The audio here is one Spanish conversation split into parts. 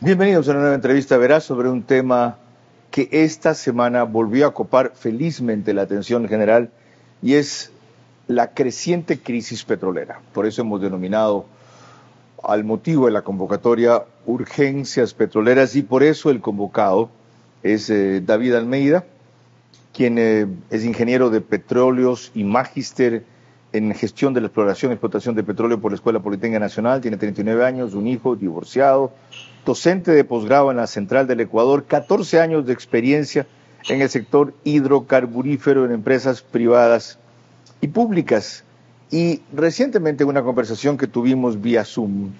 Bienvenidos a una nueva entrevista Verás sobre un tema que esta semana volvió a copar felizmente la atención general y es la creciente crisis petrolera. Por eso hemos denominado al motivo de la convocatoria Urgencias Petroleras y por eso el convocado es David Almeida, quien es ingeniero de petróleos y magíster en gestión de la exploración y explotación de petróleo por la Escuela Politécnica Nacional, tiene 39 años, un hijo, divorciado, docente de posgrado en la Central del Ecuador, 14 años de experiencia en el sector hidrocarburífero en empresas privadas y públicas. Y recientemente en una conversación que tuvimos vía Zoom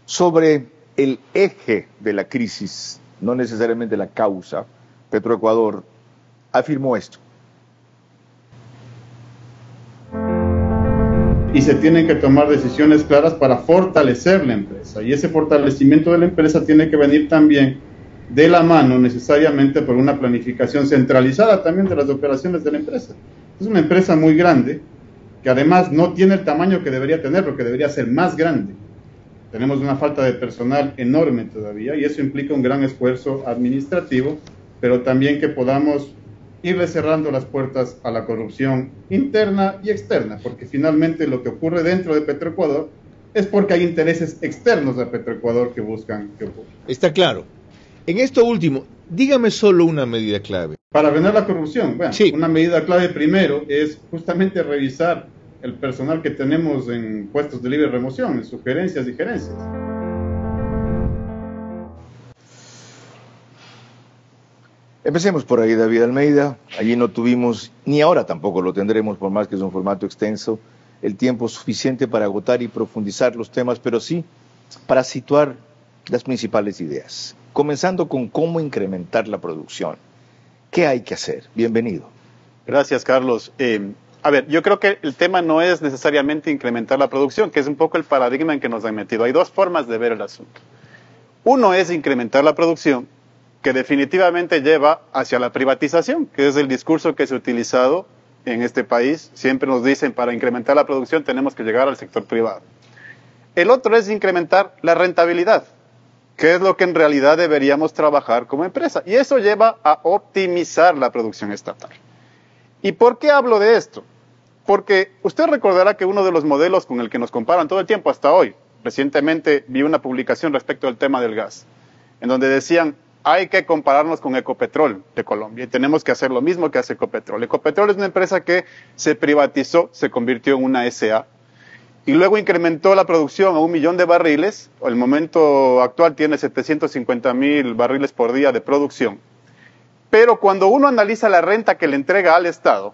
sobre el eje de la crisis, no necesariamente la causa, Petroecuador afirmó esto. Y se tienen que tomar decisiones claras para fortalecer la empresa. Y ese fortalecimiento de la empresa tiene que venir también de la mano necesariamente por una planificación centralizada también de las operaciones de la empresa. Es una empresa muy grande que además no tiene el tamaño que debería tener, porque debería ser más grande. Tenemos una falta de personal enorme todavía y eso implica un gran esfuerzo administrativo, pero también que podamos irle cerrando las puertas a la corrupción interna y externa, porque finalmente lo que ocurre dentro de Petroecuador es porque hay intereses externos a Petroecuador que buscan que ocurra. Está claro. En esto último, dígame solo una medida clave. Para frenar la corrupción, bueno, sí. Una medida clave primero es justamente revisar el personal que tenemos en puestos de libre remoción, en sugerencias y gerencias. Empecemos por ahí, David Almeida. Allí no tuvimos, ni ahora tampoco lo tendremos, por más que es un formato extenso, el tiempo suficiente para agotar y profundizar los temas, pero sí para situar las principales ideas. Comenzando con cómo incrementar la producción. ¿Qué hay que hacer? Bienvenido. Gracias, Carlos. Yo creo que el tema no es necesariamente incrementar la producción, que es un poco el paradigma en que nos han metido. Hay dos formas de ver el asunto. Uno es incrementar la producción, que definitivamente lleva hacia la privatización, que es el discurso que se ha utilizado en este país. Siempre nos dicen, para incrementar la producción tenemos que llegar al sector privado. El otro es incrementar la rentabilidad, que es lo que en realidad deberíamos trabajar como empresa. Y eso lleva a optimizar la producción estatal. ¿Y por qué hablo de esto? Porque usted recordará que uno de los modelos con el que nos comparan todo el tiempo hasta hoy, recientemente vi una publicación respecto al tema del gas, en donde decían, hay que compararnos con Ecopetrol de Colombia y tenemos que hacer lo mismo que hace Ecopetrol. Ecopetrol es una empresa que se privatizó, se convirtió en una SA y luego incrementó la producción a 1 millón de barriles. El momento actual tiene 750,000 barriles por día de producción. Pero cuando uno analiza la renta que le entrega al Estado,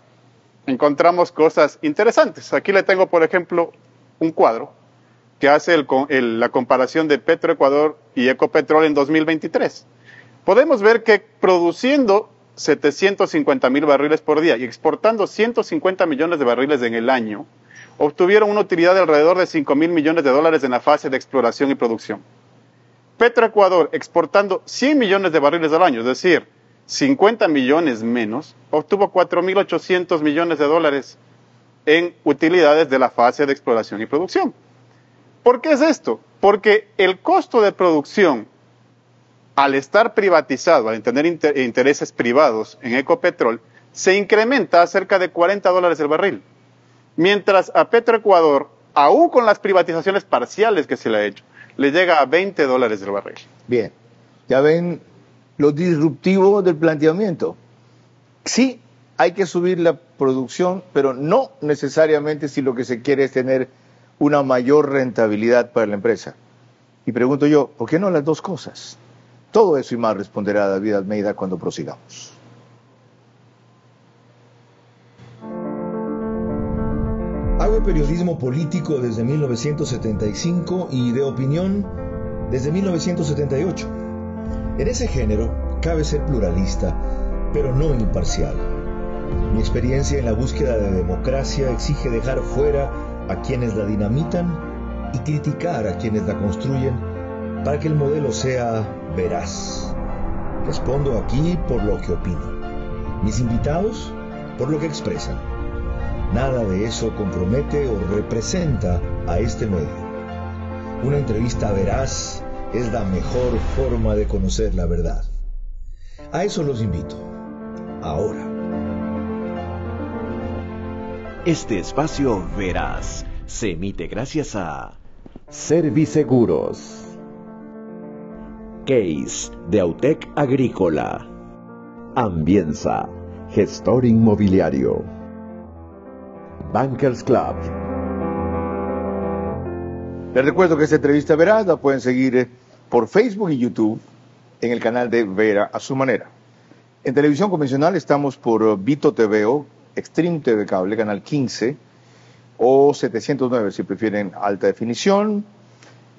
encontramos cosas interesantes. Aquí le tengo, por ejemplo, un cuadro que hace la comparación de Petroecuador y Ecopetrol en 2023. Podemos ver que produciendo 750,000 barriles por día y exportando 150 millones de barriles en el año, obtuvieron una utilidad de alrededor de 5,000 millones de dólares en la fase de exploración y producción. Petroecuador, exportando 100 millones de barriles al año, es decir, 50 millones menos, obtuvo 4,800 millones de dólares en utilidades de la fase de exploración y producción. ¿Por qué es esto? Porque el costo de producción, al estar privatizado, al tener intereses privados en Ecopetrol, se incrementa a cerca de $40 el barril. Mientras a Petroecuador, aún con las privatizaciones parciales que se le ha hecho, le llega a $20 el barril. Bien, ya ven lo disruptivo del planteamiento. Sí, hay que subir la producción, pero no necesariamente si lo que se quiere es tener una mayor rentabilidad para la empresa. Y pregunto yo, ¿por qué no las dos cosas? Todo eso y más responderá David Almeida cuando prosigamos. Hago periodismo político desde 1975 y de opinión desde 1978. En ese género cabe ser pluralista, pero no imparcial. Mi experiencia en la búsqueda de democracia exige dejar fuera a quienes la dinamitan y criticar a quienes la construyen para que el modelo sea veraz. Respondo aquí por lo que opino. Mis invitados por lo que expresan. Nada de eso compromete o representa a este medio. Una entrevista veraz es la mejor forma de conocer la verdad. A eso los invito. Ahora. Este espacio Veraz se emite gracias a Serviseguros, Case de Autec Agrícola, Ambienza, gestor inmobiliario, Bankers Club. Les recuerdo que esta entrevista Veraz la pueden seguir por Facebook y YouTube en el canal de Vera a su manera. En televisión convencional estamos por Vito TVO, Extreme TV Cable, canal 15 o 709 si prefieren alta definición.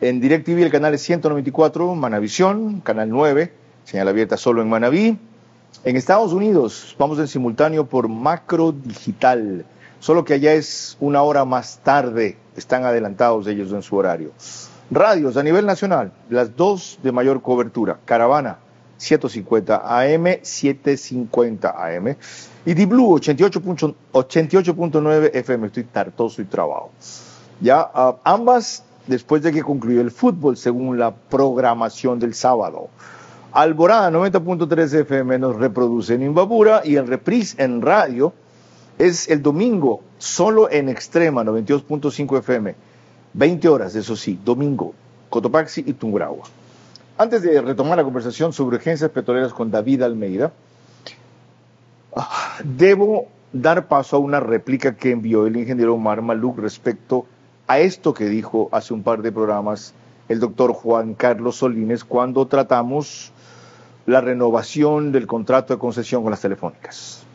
En DirecTV el canal es 194, Manavisión, canal 9, señal abierta solo en Manaví. En Estados Unidos vamos en simultáneo por Macro Digital, solo que allá es una hora más tarde, están adelantados ellos en su horario. Radios a nivel nacional, las dos de mayor cobertura, Caravana 750 AM, 750 AM y D-Blue 88.9 FM, estoy tartoso y trabado. Ya ambas después de que concluyó el fútbol según la programación del sábado. Alborada 90.3 FM nos reproduce en Imbabura y el reprise en radio es el domingo, solo en Extrema 92.5 FM, 20 horas, eso sí, domingo, Cotopaxi y Tungurahua. Antes de retomar la conversación sobre urgencias petroleras con David Almeida, debo dar paso a una réplica que envió el ingeniero Omar Maluk respecto a esto que dijo hace un par de programas el doctor Juan Carlos Solines cuando tratamos la renovación del contrato de concesión con las telefónicas.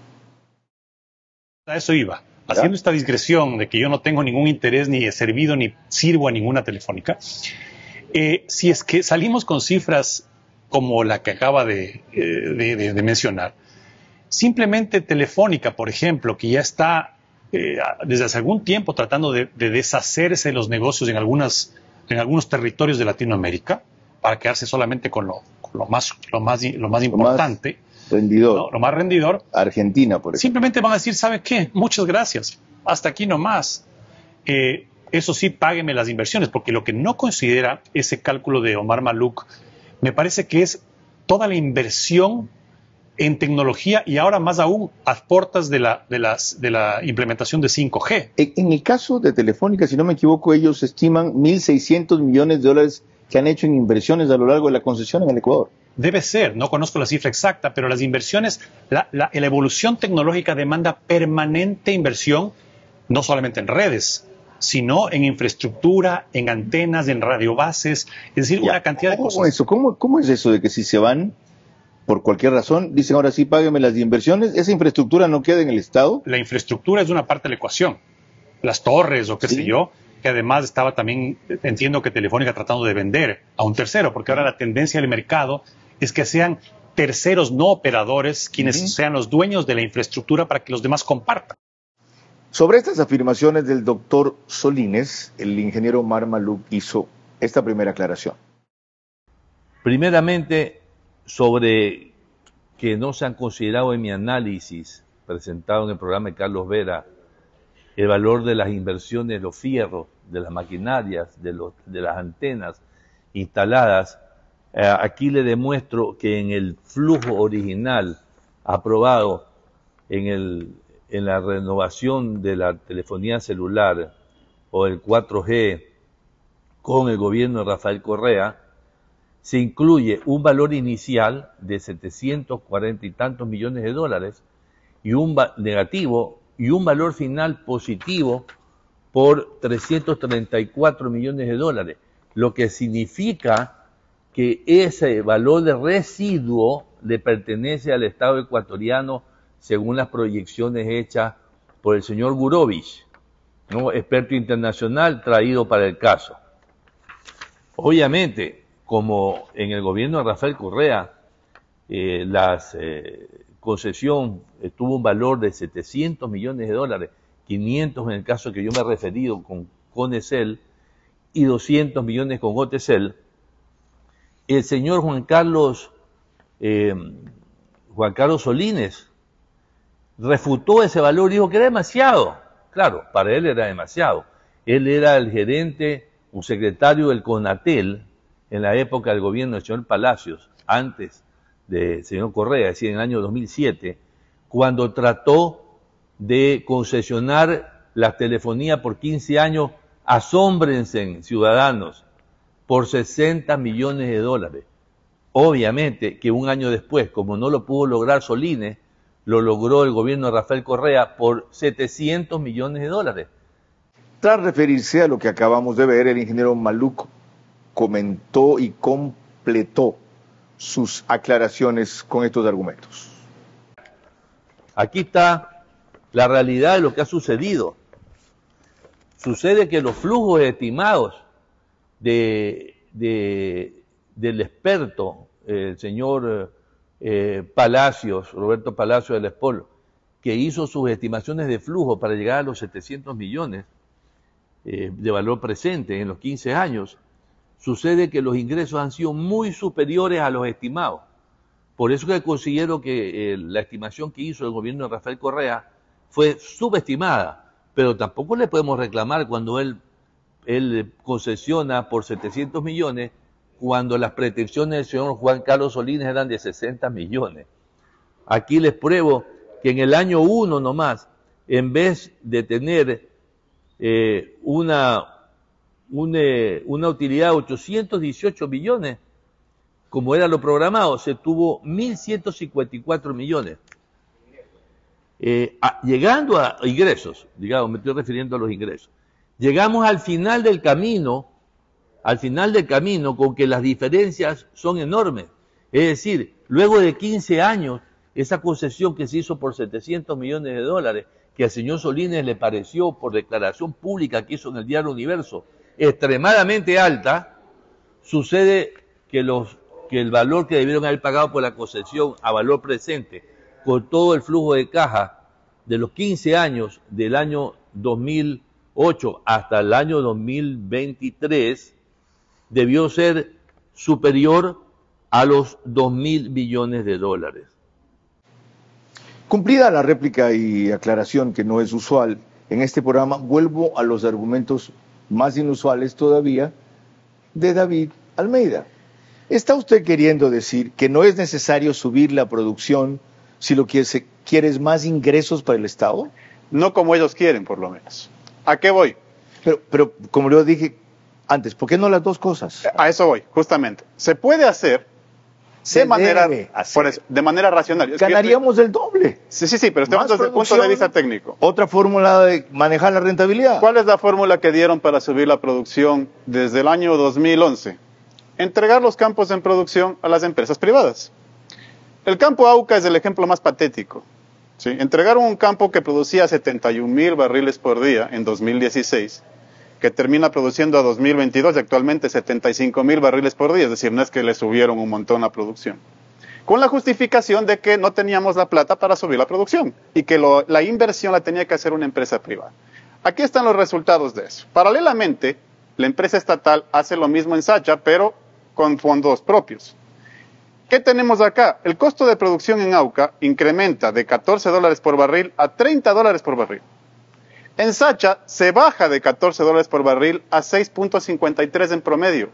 A eso iba, haciendo esta digresión de que yo no tengo ningún interés ni he servido ni sirvo a ninguna telefónica. Si es que salimos con cifras como la que acaba de mencionar, simplemente Telefónica, por ejemplo, que ya está desde hace algún tiempo tratando de deshacerse de los negocios en algunos territorios de Latinoamérica para quedarse solamente con lo más importante. Rendidor. ¿No? Lo más rendidor. Argentina, por ejemplo. Simplemente van a decir, ¿sabe qué? Muchas gracias. Hasta aquí nomás. Eso sí, págueme las inversiones, porque lo que no considera ese cálculo de Omar Maluk, me parece que es toda la inversión en tecnología y ahora más aún a puertas de la implementación de 5G. En el caso de Telefónica, si no me equivoco, ellos estiman 1.600 millones de dólares que han hecho en inversiones a lo largo de la concesión en el Ecuador. Debe ser, no conozco la cifra exacta, pero las inversiones, la evolución tecnológica demanda permanente inversión, no solamente en redes, sino en infraestructura, en antenas, en radiobases, es decir, una cantidad de cosas. ¿Cómo es eso de que si se van por cualquier razón, dicen ahora sí, págueme las inversiones, esa infraestructura no queda en el Estado? La infraestructura es una parte de la ecuación, las torres o qué sé yo, que además estaba también, entiendo que Telefónica tratando de vender a un tercero, porque ahora la tendencia del mercado es que sean terceros no operadores quienes sean los dueños de la infraestructura para que los demás compartan. Sobre estas afirmaciones del doctor Solines, el ingeniero Omar Maluk hizo esta primera aclaración. Primeramente, sobre que no se han considerado en mi análisis presentado en el programa de Carlos Vera el valor de las inversiones, los fierros, de las maquinarias, de las antenas instaladas. Aquí le demuestro que en el flujo original aprobado en la renovación de la telefonía celular o el 4G con el gobierno de Rafael Correa, se incluye un valor inicial de 740 y tantos millones de dólares y un negativo y un valor final positivo por 334 millones de dólares, lo que significa que ese valor de residuo le pertenece al Estado ecuatoriano según las proyecciones hechas por el señor Gurovich, ¿no? Experto internacional traído para el caso. Obviamente, como en el gobierno de Rafael Correa, la concesión tuvo un valor de 700 millones de dólares, 500 en el caso que yo me he referido con Conecel y 200 millones con Otecel, el señor Juan Carlos Solines refutó ese valor y dijo que era demasiado. Claro, para él era demasiado. Él era el gerente, un secretario del CONATEL, en la época del gobierno del señor Palacios, antes del señor Correa, es decir, en el año 2007, cuando trató de concesionar la telefonía por 15 años, asómbrense, ciudadanos, por 60 millones de dólares. Obviamente que un año después, como no lo pudo lograr Solines, lo logró el gobierno de Rafael Correa por 700 millones de dólares. Tras referirse a lo que acabamos de ver, el ingeniero Maluk comentó y completó sus aclaraciones con estos argumentos. Aquí está la realidad de lo que ha sucedido. Sucede que los flujos estimados del experto, el señor Palacios, Roberto Palacios del Espol, que hizo sus estimaciones de flujo para llegar a los 700 millones de valor presente en los 15 años, sucede que los ingresos han sido muy superiores a los estimados. Por eso que considero que la estimación que hizo el gobierno de Rafael Correa fue subestimada, pero tampoco le podemos reclamar cuando él concesiona por 700 millones cuando las pretensiones del señor Juan Carlos Solines eran de 60 millones. Aquí les pruebo que en el año 1 nomás, en vez de tener una utilidad de 818 millones, como era lo programado, se tuvo 1.154 millones. Llegando a ingresos, digamos, me estoy refiriendo a los ingresos, llegamos al final del camino con que las diferencias son enormes. Es decir, luego de 15 años, esa concesión que se hizo por 700 millones de dólares, que al señor Solines le pareció, por declaración pública que hizo en el diario Universo, extremadamente alta, sucede que el valor que debieron haber pagado por la concesión a valor presente, con todo el flujo de caja de los 15 años, del año 2008 hasta el año 2023, debió ser superior a los 2.000 billones de dólares. Cumplida la réplica y aclaración, que no es usual en este programa, vuelvo a los argumentos más inusuales todavía de David Almeida. ¿Está usted queriendo decir que no es necesario subir la producción si lo que se quiere es más ingresos para el Estado? No como ellos quieren, por lo menos. ¿A qué voy? Pero como yo dije antes, ¿por qué no las dos cosas? A eso voy, justamente. Se puede hacer de manera racional. Ganaríamos el doble. Sí, pero estoy hablando desde el punto de vista técnico. Otra fórmula de manejar la rentabilidad. ¿Cuál es la fórmula que dieron para subir la producción desde el año 2011? Entregar los campos en producción a las empresas privadas. El campo Auca es el ejemplo más patético. ¿Sí? Entregaron un campo que producía 71,000 barriles por día en 2016, que termina produciendo a 2022 y actualmente 75,000 barriles por día, es decir, no es que le subieron un montón la producción, con la justificación de que no teníamos la plata para subir la producción y que la inversión la tenía que hacer una empresa privada. Aquí están los resultados de eso. Paralelamente, la empresa estatal hace lo mismo en Sacha, pero con fondos propios. ¿Qué tenemos acá? El costo de producción en Auca incrementa de $14 por barril a $30 por barril. En Sacha se baja de $14 por barril a 6.53 en promedio,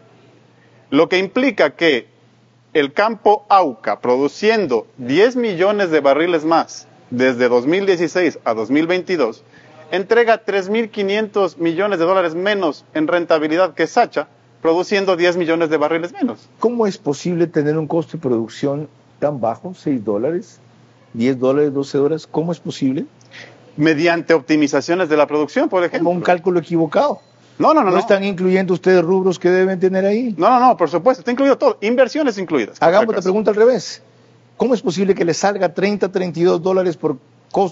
lo que implica que el campo Auca, produciendo 10 millones de barriles más desde 2016 a 2022, entrega 3.500 millones de dólares menos en rentabilidad que Sacha, produciendo 10 millones de barriles menos. ¿Cómo es posible tener un costo de producción tan bajo, $6, $10, $12? ¿Cómo es posible? Mediante optimizaciones de la producción, por ejemplo. Como un cálculo equivocado. No. ¿No están incluyendo ustedes rubros que deben tener ahí? No, por supuesto, está incluido todo, inversiones incluidas. Hagamos la pregunta al revés. ¿Cómo es posible que le salga $32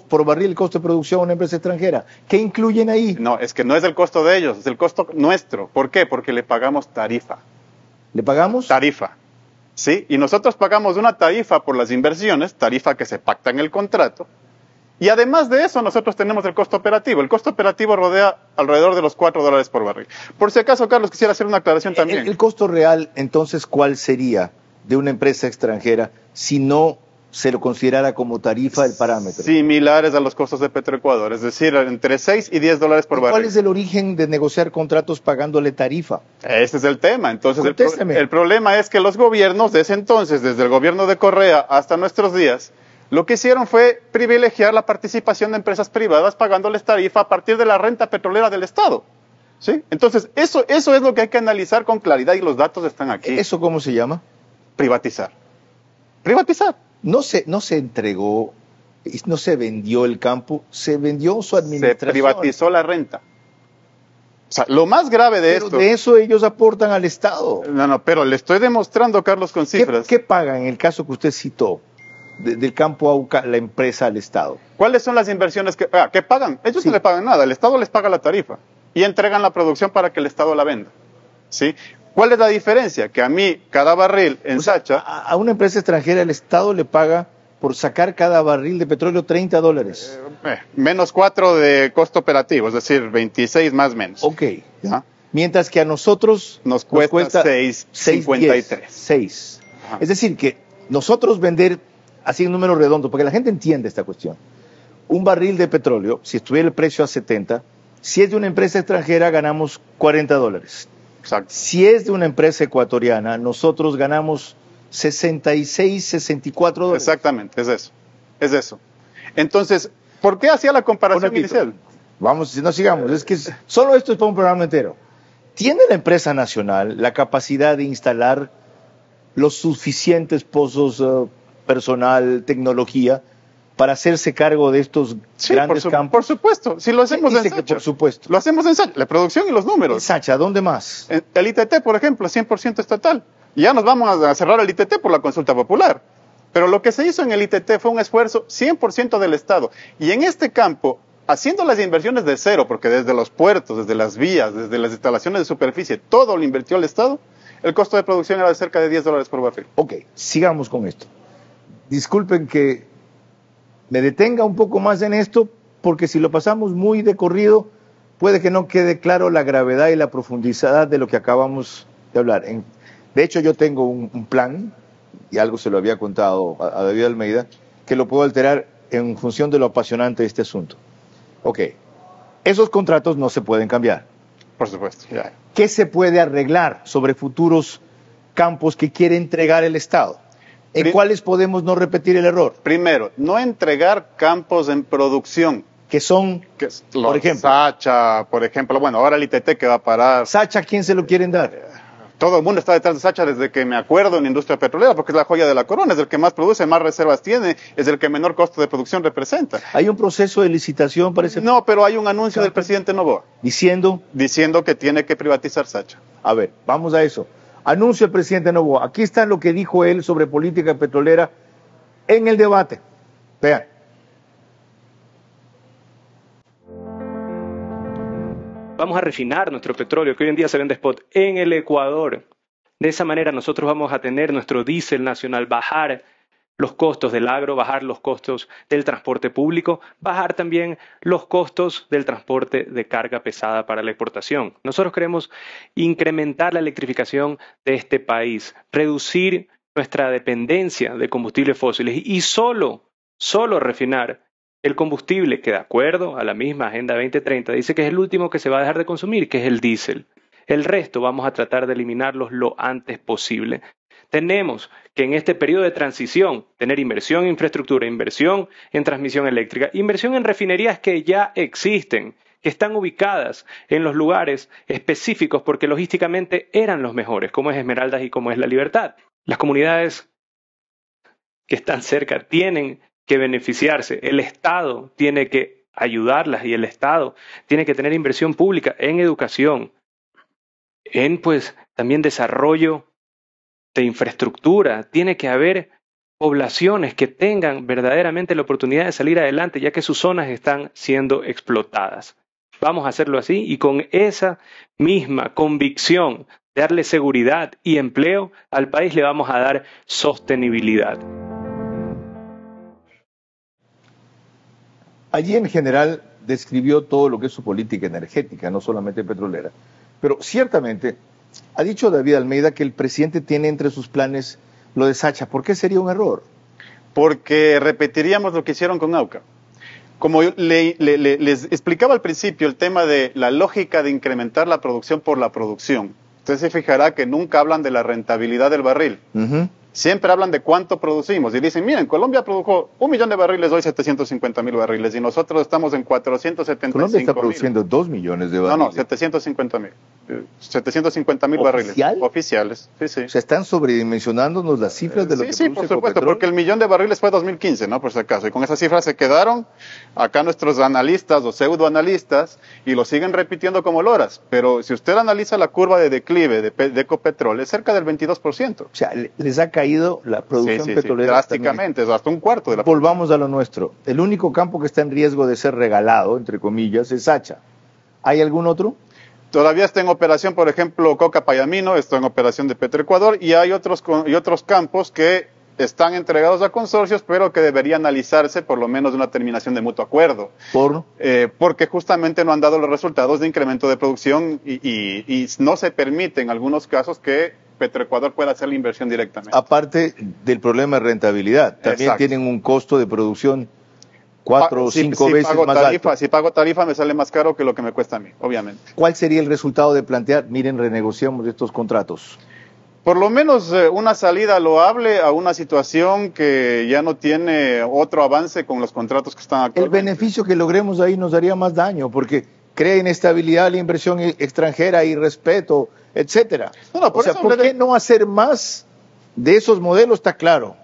por barril el costo de producción a una empresa extranjera? ¿Qué incluyen ahí? No, es que no es el costo de ellos, es el costo nuestro. ¿Por qué? Porque le pagamos tarifa. ¿Le pagamos? Tarifa. ¿Sí? Y nosotros pagamos una tarifa por las inversiones, tarifa que se pacta en el contrato. Y además de eso, nosotros tenemos el costo operativo. El costo operativo rodea alrededor de los $4 por barril. Por si acaso, Carlos, quisiera hacer una aclaración también. El costo real, entonces, ¿cuál sería de una empresa extranjera si no se lo considerara como tarifa el parámetro. Similares a los costos de Petroecuador, es decir, entre 6 y $10 por barril. ¿Cuál es el origen de negociar contratos pagándole tarifa? Ese es el tema. Entonces, Contésteme. el problema es que los gobiernos de ese entonces, desde el gobierno de Correa hasta nuestros días, lo que hicieron fue privilegiar la participación de empresas privadas pagándoles tarifa a partir de la renta petrolera del Estado. ¿Sí? Entonces, eso es lo que hay que analizar con claridad y los datos están aquí. ¿Eso cómo se llama? Privatizar. Privatizar. No se entregó, no se vendió el campo, se vendió su administración. Se privatizó la renta. O sea, lo más grave de esto... de eso ellos aportan al Estado. No, pero le estoy demostrando, Carlos, con cifras. ¿Qué pagan en el caso que usted citó del campo Auca, la empresa al Estado? ¿Cuáles son las inversiones que pagan? Ellos no le pagan nada, el Estado les paga la tarifa y entregan la producción para que el Estado la venda. ¿Sí? ¿Cuál es la diferencia? Que a mí, cada barril en Sacha... A una empresa extranjera el Estado le paga por sacar cada barril de petróleo $30. Menos 4 de costo operativo, es decir, 26 más menos. Ok. ¿Ya? Mientras que a nosotros nos cuesta 6.53. 6. Es decir, que nosotros vender, así en número redondo, porque la gente entiende esta cuestión, un barril de petróleo, si estuviera el precio a 70, si es de una empresa extranjera ganamos $40. Exacto. Si es de una empresa ecuatoriana, nosotros ganamos 66, $64. Exactamente, es eso. Entonces, ¿por qué hacía la comparación inicial? Vamos, no sigamos, es que solo esto es para un programa entero. ¿Tiene la empresa nacional la capacidad de instalar los suficientes pozos, personal, tecnología, para hacerse cargo de estos grandes campos? Por supuesto, si lo hacemos en Sacha. Por supuesto. Lo hacemos en Sacha, la producción y los números. En Sacha, ¿dónde más? El ITT, por ejemplo, 100% estatal. Y ya nos vamos a cerrar el ITT por la consulta popular. Pero lo que se hizo en el ITT fue un esfuerzo 100% del Estado. Y en este campo, haciendo las inversiones de cero, porque desde los puertos, desde las vías, desde las instalaciones de superficie, todo lo invirtió el Estado, el costo de producción era de cerca de $10 por barril. Ok, sigamos con esto. Disculpen que me detenga un poco más en esto, porque si lo pasamos muy de corrido, puede que no quede claro la gravedad y la profundidad de lo que acabamos de hablar. De hecho, yo tengo un plan, y algo se lo había contado a David Almeida, que lo puedo alterar en función de lo apasionante de este asunto. Ok, esos contratos no se pueden cambiar. Por supuesto. Ya. ¿Qué se puede arreglar sobre futuros campos que quiere entregar el Estado? ¿En cuáles podemos no repetir el error? Primero, no entregar campos en producción. Que son, por ejemplo, Sacha, por ejemplo, bueno, ahora el ITT que va a parar. ¿Sacha quién se lo quieren dar? Todo el mundo está detrás de Sacha desde que me acuerdo en la industria petrolera, porque es la joya de la corona, es el que más produce, más reservas tiene, es el que menor costo de producción representa. ¿Hay un proceso de licitación para ese? No, pero hay un anuncio del presidente Noboa. ¿Diciendo? Diciendo que tiene que privatizar Sacha. A ver, vamos a eso. Anuncio del presidente Noboa. Aquí está lo que dijo él sobre política petrolera en el debate. Vean. Vamos a refinar nuestro petróleo, que hoy en día se vende spot, en el Ecuador. De esa manera nosotros vamos a tener nuestro diésel nacional, bajar los costos del agro, bajar los costos del transporte público, bajar también los costos del transporte de carga pesada para la exportación. Nosotros queremos incrementar la electrificación de este país, reducir nuestra dependencia de combustibles fósiles y solo refinar el combustible que, de acuerdo a la misma Agenda 2030, dice que es el último que se va a dejar de consumir, que es el diésel. El resto vamos a tratar de eliminarlos lo antes posible. Tenemos que en este periodo de transición tener inversión en infraestructura, inversión en transmisión eléctrica, inversión en refinerías que ya existen, que están ubicadas en los lugares específicos porque logísticamente eran los mejores, como es Esmeraldas y como es La Libertad. Las comunidades que están cerca tienen que beneficiarse, el Estado tiene que ayudarlas y el Estado tiene que tener inversión pública en educación, en también desarrollo de infraestructura. Tiene que haber poblaciones que tengan verdaderamente la oportunidad de salir adelante, ya que sus zonas están siendo explotadas. Vamos a hacerlo así y con esa misma convicción de darle seguridad y empleo al país le vamos a dar sostenibilidad. Allí en general describió todo lo que es su política energética, no solamente petrolera. Pero ciertamente ha dicho David Almeida que el presidente tiene entre sus planes lo de Sacha. ¿Por qué sería un error? porque repetiríamos lo que hicieron con Auca. Como les explicaba al principio, el tema de la lógica de incrementar la producción por la producción. Usted se fijará que nunca hablan de la rentabilidad del barril. Siempre hablan de cuánto producimos y dicen, miren, Colombia produjo 1 millón de barriles, hoy 750.000 barriles y nosotros estamos en 475.000. Colombia está produciendo 2 millones de barriles. No, 750.000. 750.000 barriles oficiales. Sí, sí. O sea, están sobredimensionándonos las cifras de lo que sí, por supuesto, porque el millón de barriles fue 2015, ¿no? Por si acaso. Y con esas cifras se quedaron acá nuestros analistas o pseudoanalistas y lo siguen repitiendo como loras. Pero si usted analiza la curva de declive de Ecopetrol, es cerca del 22%. O sea, les ha caído la producción petrolera. Drásticamente, es hasta un cuarto de la producción. Volvamos a lo nuestro. El único campo que está en riesgo de ser regalado, entre comillas, es Sacha. ¿Hay algún otro? Todavía está en operación, por ejemplo, Coca Payamino, está en operación de Petroecuador, y hay otros campos que están entregados a consorcios, pero que debería analizarse por lo menos de una terminación de mutuo acuerdo. Porque justamente no han dado los resultados de incremento de producción y no se permite en algunos casos que Petroecuador pueda hacer la inversión directamente. Aparte del problema de rentabilidad, también tienen un costo de producción 4 o 5 veces más alto. Si pago tarifa me sale más caro que lo que me cuesta a mí, obviamente. ¿Cuál sería el resultado de plantear, miren, renegociamos estos contratos? Por lo menos una salida loable a una situación que ya no tiene otro avance con los contratos que están actualmente. El beneficio que logremos ahí nos daría más daño, porque crea inestabilidad la inversión extranjera y respeto, etcétera. ¿Por qué no hacer más de esos modelos? Está claro.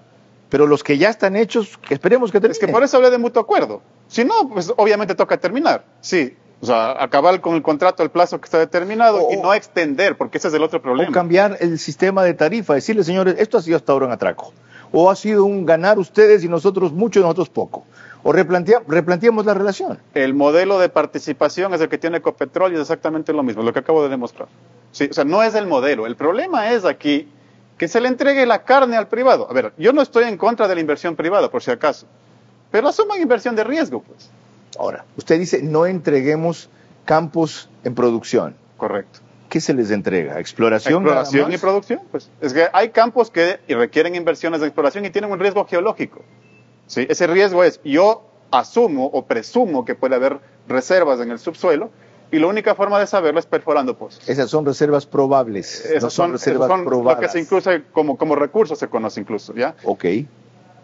Pero los que ya están hechos, esperemos que terminen. Es que por eso hablé de mutuo acuerdo. Si no, pues obviamente toca terminar. Sí, o sea, acabar con el contrato al plazo que está determinado y no extender, porque ese es el otro problema. O cambiar el sistema de tarifa, decirle, señores, esto ha sido hasta ahora un atraco. O ha sido un ganar ustedes y nosotros mucho y nosotros poco. O replanteamos la relación. El modelo de participación es el que tiene Ecopetrol y es exactamente lo mismo, lo que acabo de demostrar. Sí, o sea, no es el modelo. El problema es aquí que se le entregue la carne al privado. A ver, yo no estoy en contra de la inversión privada, por si acaso, pero asuman inversión de riesgo, pues. Ahora, usted dice, no entreguemos campos en producción. Correcto. ¿Qué se les entrega? ¿Exploración? Exploración y producción, pues. Es que hay campos que requieren inversiones de exploración y tienen un riesgo geológico. ¿Sí? Ese riesgo es, yo asumo o presumo que puede haber reservas en el subsuelo, y la única forma de saberlo es perforando pozos. Esas son reservas probables. Esas son reservas probadas. Lo que se incluye como recurso se conoce incluso, ¿ya? Ok.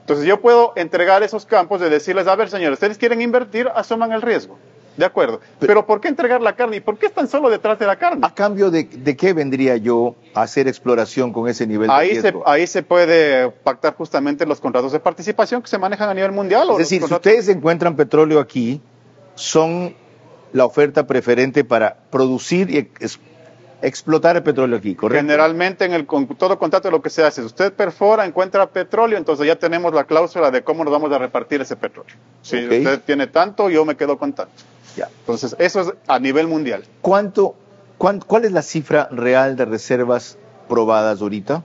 Entonces yo puedo entregar esos campos de decirles, a ver, señores, ustedes quieren invertir, asuman el riesgo. De acuerdo. Pero ¿por qué entregar la carne? ¿Y por qué están solo detrás de la carne? ¿A cambio de qué vendría yo a hacer exploración con ese nivel de riesgo? Ahí se puede pactar justamente los contratos de participación que se manejan a nivel mundial. Es decir, si ustedes encuentran petróleo aquí, son la oferta preferente para producir y explotar el petróleo aquí, ¿correcto? Generalmente con todo contrato lo que se hace es, usted perfora, encuentra petróleo, entonces ya tenemos la cláusula de cómo nos vamos a repartir ese petróleo. Si usted tiene tanto, yo me quedo con tanto. Ya. Entonces, eso es a nivel mundial. ¿Cuál es la cifra real de reservas probadas ahorita?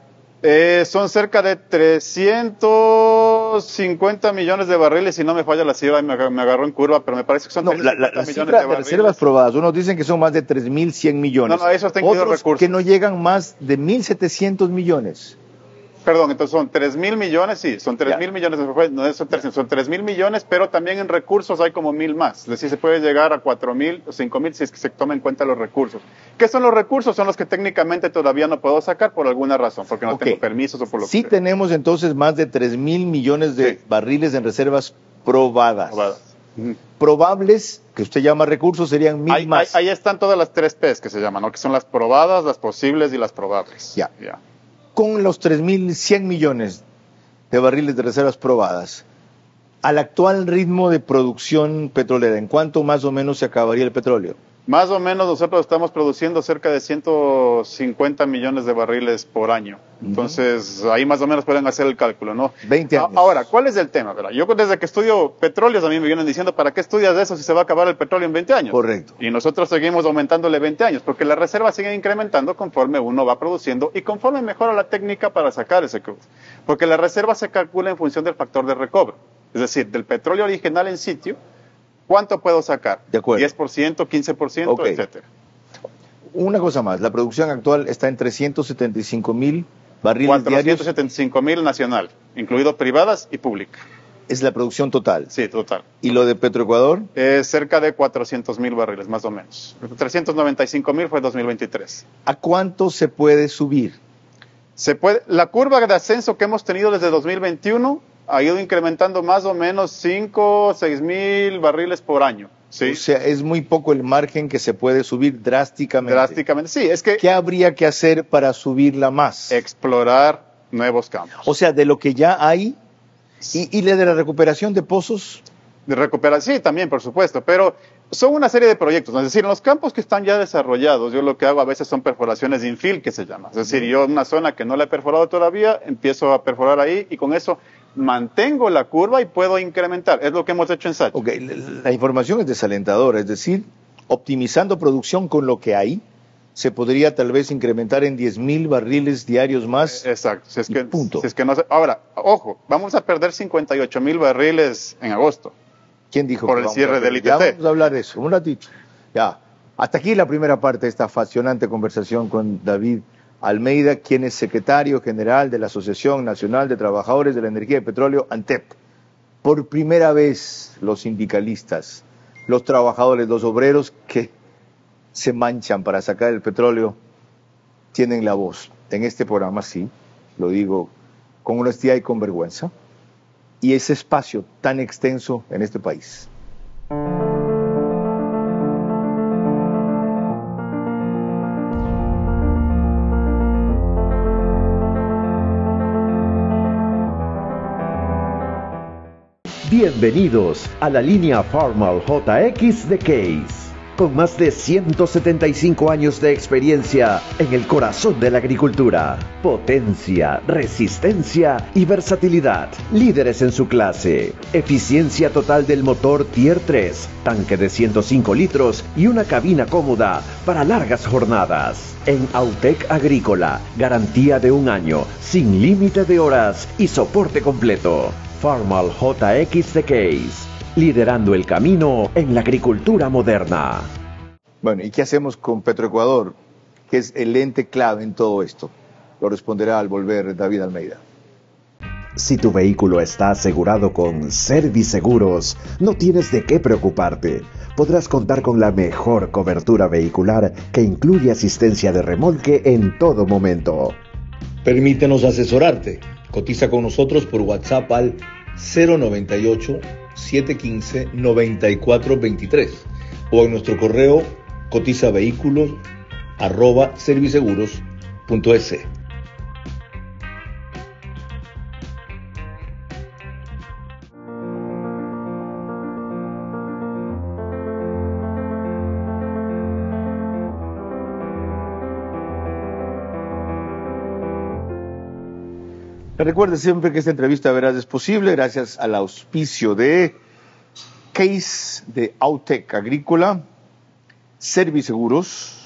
Son cerca de 350 millones de barriles, si no me falla la cifra, me agarró en curva, pero me parece que son 350 la cifra de reservas probadas. Unos dicen que son más de 3.100 millones. No, eso está incluido recursos. Que no llegan más de 1.700 millones. Perdón, entonces son 3.000 millones, sí, son 3.000 millones, no son 300, son 3.000 millones, pero también en recursos hay como 1.000 más. Es decir, se puede llegar a 4.000 o 5.000 si es que se toma en cuenta los recursos. ¿Qué son los recursos? Son los que técnicamente todavía no puedo sacar por alguna razón, porque no tengo permisos o por lo que sea. Sí tenemos entonces más de 3.000 millones de barriles en reservas probadas. Probables, que usted llama recursos, serían 1.000 más. Ahí están todas las 3 P's que se llaman, ¿no? Que son las probadas, las posibles y las probables. Ya. Con los 3.100 millones de barriles de reservas probadas, al actual ritmo de producción petrolera, ¿en cuánto más o menos se acabaría el petróleo? Más o menos nosotros estamos produciendo cerca de 150 millones de barriles por año. Entonces, ahí más o menos pueden hacer el cálculo, ¿no? 20 años. Ahora, ¿cuál es el tema? ¿Verdad? Yo desde que estudio petróleos, a mí me vienen diciendo, ¿para qué estudias eso si se va a acabar el petróleo en 20 años? Correcto. Y nosotros seguimos aumentándole 20 años, porque las reservas siguen incrementando conforme uno va produciendo y conforme mejora la técnica para sacar ese crudo. Porque la reserva se calcula en función del factor de recobro. Es decir, del petróleo original en sitio, ¿cuánto puedo sacar? De acuerdo. 10%, 15%, etcétera. Una cosa más, la producción actual está en 375.000 barriles diarios. 475.000 nacional, incluido privadas y pública. Es la producción total. Sí, total. ¿Y lo de Petroecuador? Es cerca de 400.000 barriles, más o menos. 395.000 fue 2023. ¿A cuánto se puede subir? La curva de ascenso que hemos tenido desde 2021 ha ido incrementando más o menos 5 o 6.000 barriles por año. ¿Sí? O sea, es muy poco el margen que se puede subir drásticamente. Drásticamente, sí. Es que ¿qué habría que hacer para subirla más? Explorar nuevos campos. O sea, de lo que ya hay, y de la recuperación de pozos. De recuperar, sí, también, por supuesto, pero son una serie de proyectos. Es decir, en los campos que están ya desarrollados, yo lo que hago a veces son perforaciones de infill, que se llama. Es decir, yo en una zona que no la he perforado todavía, empiezo a perforar ahí y con eso mantengo la curva y puedo incrementar. Es lo que hemos hecho en Sachi. Ok, la información es desalentadora, es decir, optimizando producción con lo que hay, se podría tal vez incrementar en 10.000 barriles diarios más. Exacto. Si es que, punto. Si es que no se, ahora, ojo, vamos a perder 58.000 barriles en agosto. ¿Quién dijo por que el cierre del ITT? Ya vamos a hablar de eso, un ratito. Ya. Hasta aquí la primera parte de esta apasionante conversación con David Almeida, quien es secretario general de la Asociación Nacional de Trabajadores de la Energía y Petróleo, ANTEP. Por primera vez, los sindicalistas, los trabajadores, los obreros que se manchan para sacar el petróleo, tienen la voz. En este programa, sí, lo digo con honestidad y con vergüenza, y ese espacio tan extenso en este país. Bienvenidos a la línea Farmal JX de Case. Con más de 175 años de experiencia en el corazón de la agricultura. Potencia, resistencia y versatilidad. Líderes en su clase. Eficiencia total del motor Tier 3. Tanque de 105 litros y una cabina cómoda para largas jornadas. En Autec Agrícola, garantía de 1 año, sin límite de horas y soporte completo. Farmal JX de Case. Liderando el camino en la agricultura moderna. Bueno, ¿y qué hacemos con Petroecuador, que es el ente clave en todo esto? Lo responderá al volver David Almeida. Si tu vehículo está asegurado con Serviceguros, no tienes de qué preocuparte. Podrás contar con la mejor cobertura vehicular que incluye asistencia de remolque en todo momento. Permítenos asesorarte. Cotiza con nosotros por WhatsApp al 098-715-9423 o en nuestro correo cotizavehículos@serviceguros.es. Recuerde siempre que esta entrevista Veraz es posible gracias al auspicio de Case, de Autec Agrícola, Serviceguros,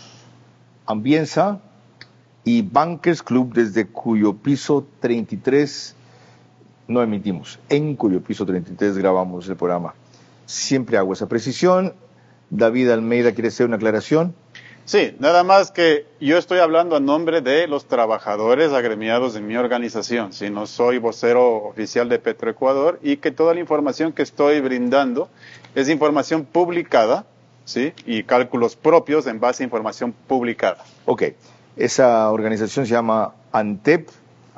Ambienza y Bankers Club, desde cuyo piso 33 no emitimos, en cuyo piso 33 grabamos el programa. Siempre hago esa precisión. David Almeida, ¿quiere hacer una aclaración? Sí, nada más que yo estoy hablando a nombre de los trabajadores agremiados de mi organización, si no soy vocero oficial de Petroecuador, y que toda la información que estoy brindando es información publicada, ¿sí? Y cálculos propios en base a información publicada. Ok, esa organización se llama ANTEP,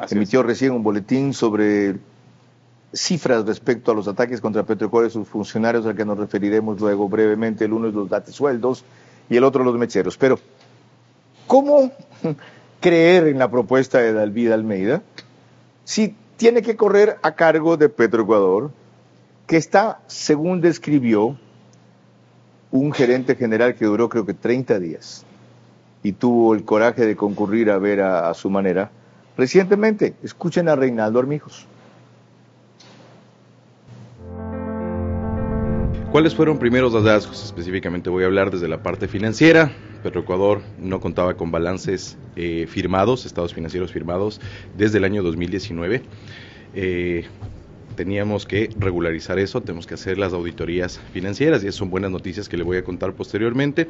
emitió recién un boletín sobre cifras respecto a los ataques contra Petroecuador y sus funcionarios, al que nos referiremos luego brevemente. El uno es los datesueldos y el otro los mecheros. Pero, ¿cómo creer en la propuesta de David Almeida si tiene que correr a cargo de Petroecuador, que está, según describió, un gerente general que duró creo que 30 días y tuvo el coraje de concurrir a ver a su manera recientemente? Escuchen a Reinaldo Armijos. ¿Cuáles fueron primeros hallazgos? Específicamente voy a hablar desde la parte financiera. Petroecuador no contaba con balances firmados, estados financieros firmados desde el año 2019. teníamos que regularizar eso, tenemos que hacer las auditorías financieras y esas son buenas noticias que le voy a contar posteriormente.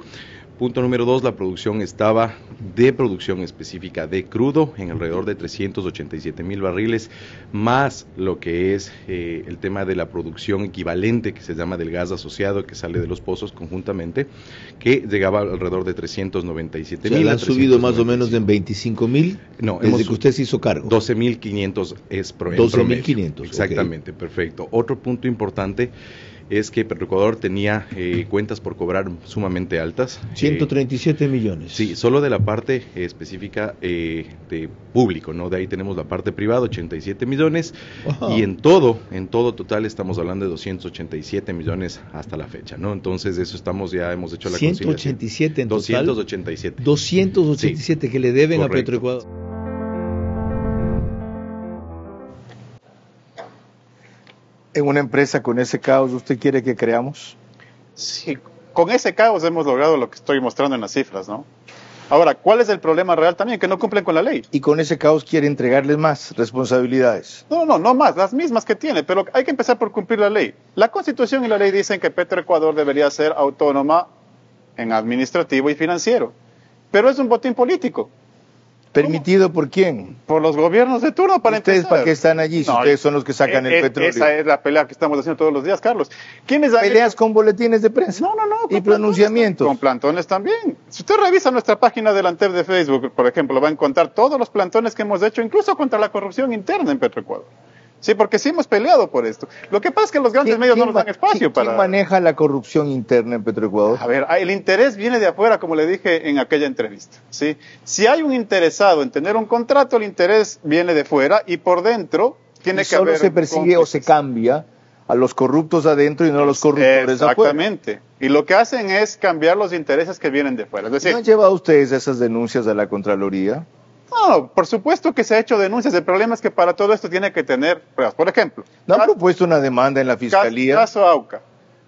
Punto número 2, la producción estaba de producción específica de crudo en alrededor de 387,000 barriles, más lo que es el tema de la producción equivalente que se llama del gas asociado que sale de los pozos conjuntamente, que llegaba alrededor de 397,000. O sea, ¿la han subido más o menos en 25,000? No, desde que usted se hizo cargo. 12,500 es promedio. 12,500. Exactamente, okay. Perfecto. Otro punto importante es que Petroecuador tenía cuentas por cobrar sumamente altas. 137 millones. Sí, solo de la parte específica de público, ¿no? De ahí tenemos la parte privada, 87 millones. Wow. Y en todo total estamos hablando de 287 millones hasta la fecha, ¿no? Entonces eso ya hemos hecho la conciliación. 187 en total. 287. 287 sí, que le deben correcto. A Petroecuador. En una empresa con ese caos, ¿usted quiere que creamos? Sí, con ese caos hemos logrado lo que estoy mostrando en las cifras, ¿no? Ahora, ¿cuál es el problema real también? Que no cumplen con la ley. Y con ese caos quiere entregarles más responsabilidades. No más, las mismas que tiene, pero hay que empezar por cumplir la ley. La Constitución y la ley dicen que Petroecuador debería ser autónoma en administrativo y financiero, pero es un botín político. ¿Permitido por quién? Por los gobiernos de turno, para ¿Ustedes empezar. para qué están allí? Si ustedes son los que sacan el petróleo. Esa es la pelea que estamos haciendo todos los días, Carlos. ¿Peleas con boletines de prensa? No. ¿Y pronunciamientos? Con plantones también. Si usted revisa nuestra página del ANTEP de Facebook, por ejemplo, va a encontrar todos los plantones que hemos hecho, incluso contra la corrupción interna en Petroecuador. Sí, porque sí hemos peleado por esto. Lo que pasa es que los grandes medios no nos dan espacio para... ¿Quién maneja la corrupción interna en Petroecuador? A ver, el interés viene de afuera, como le dije en aquella entrevista, ¿sí? Si hay un interesado en tener un contrato, el interés viene de fuera y por dentro tiene que haber... Solo se persigue o se cambia a los corruptos adentro y no a los corruptores afuera. Exactamente. Y lo que hacen es cambiar los intereses que vienen de fuera. Es decir, ¿no han llevado ustedes esas denuncias a la Contraloría? No, por supuesto que se ha hecho denuncias. El problema es que para todo esto tiene que tener pruebas. Por ejemplo, ¿no han propuesto una demanda en la Fiscalía? Caso AUCA.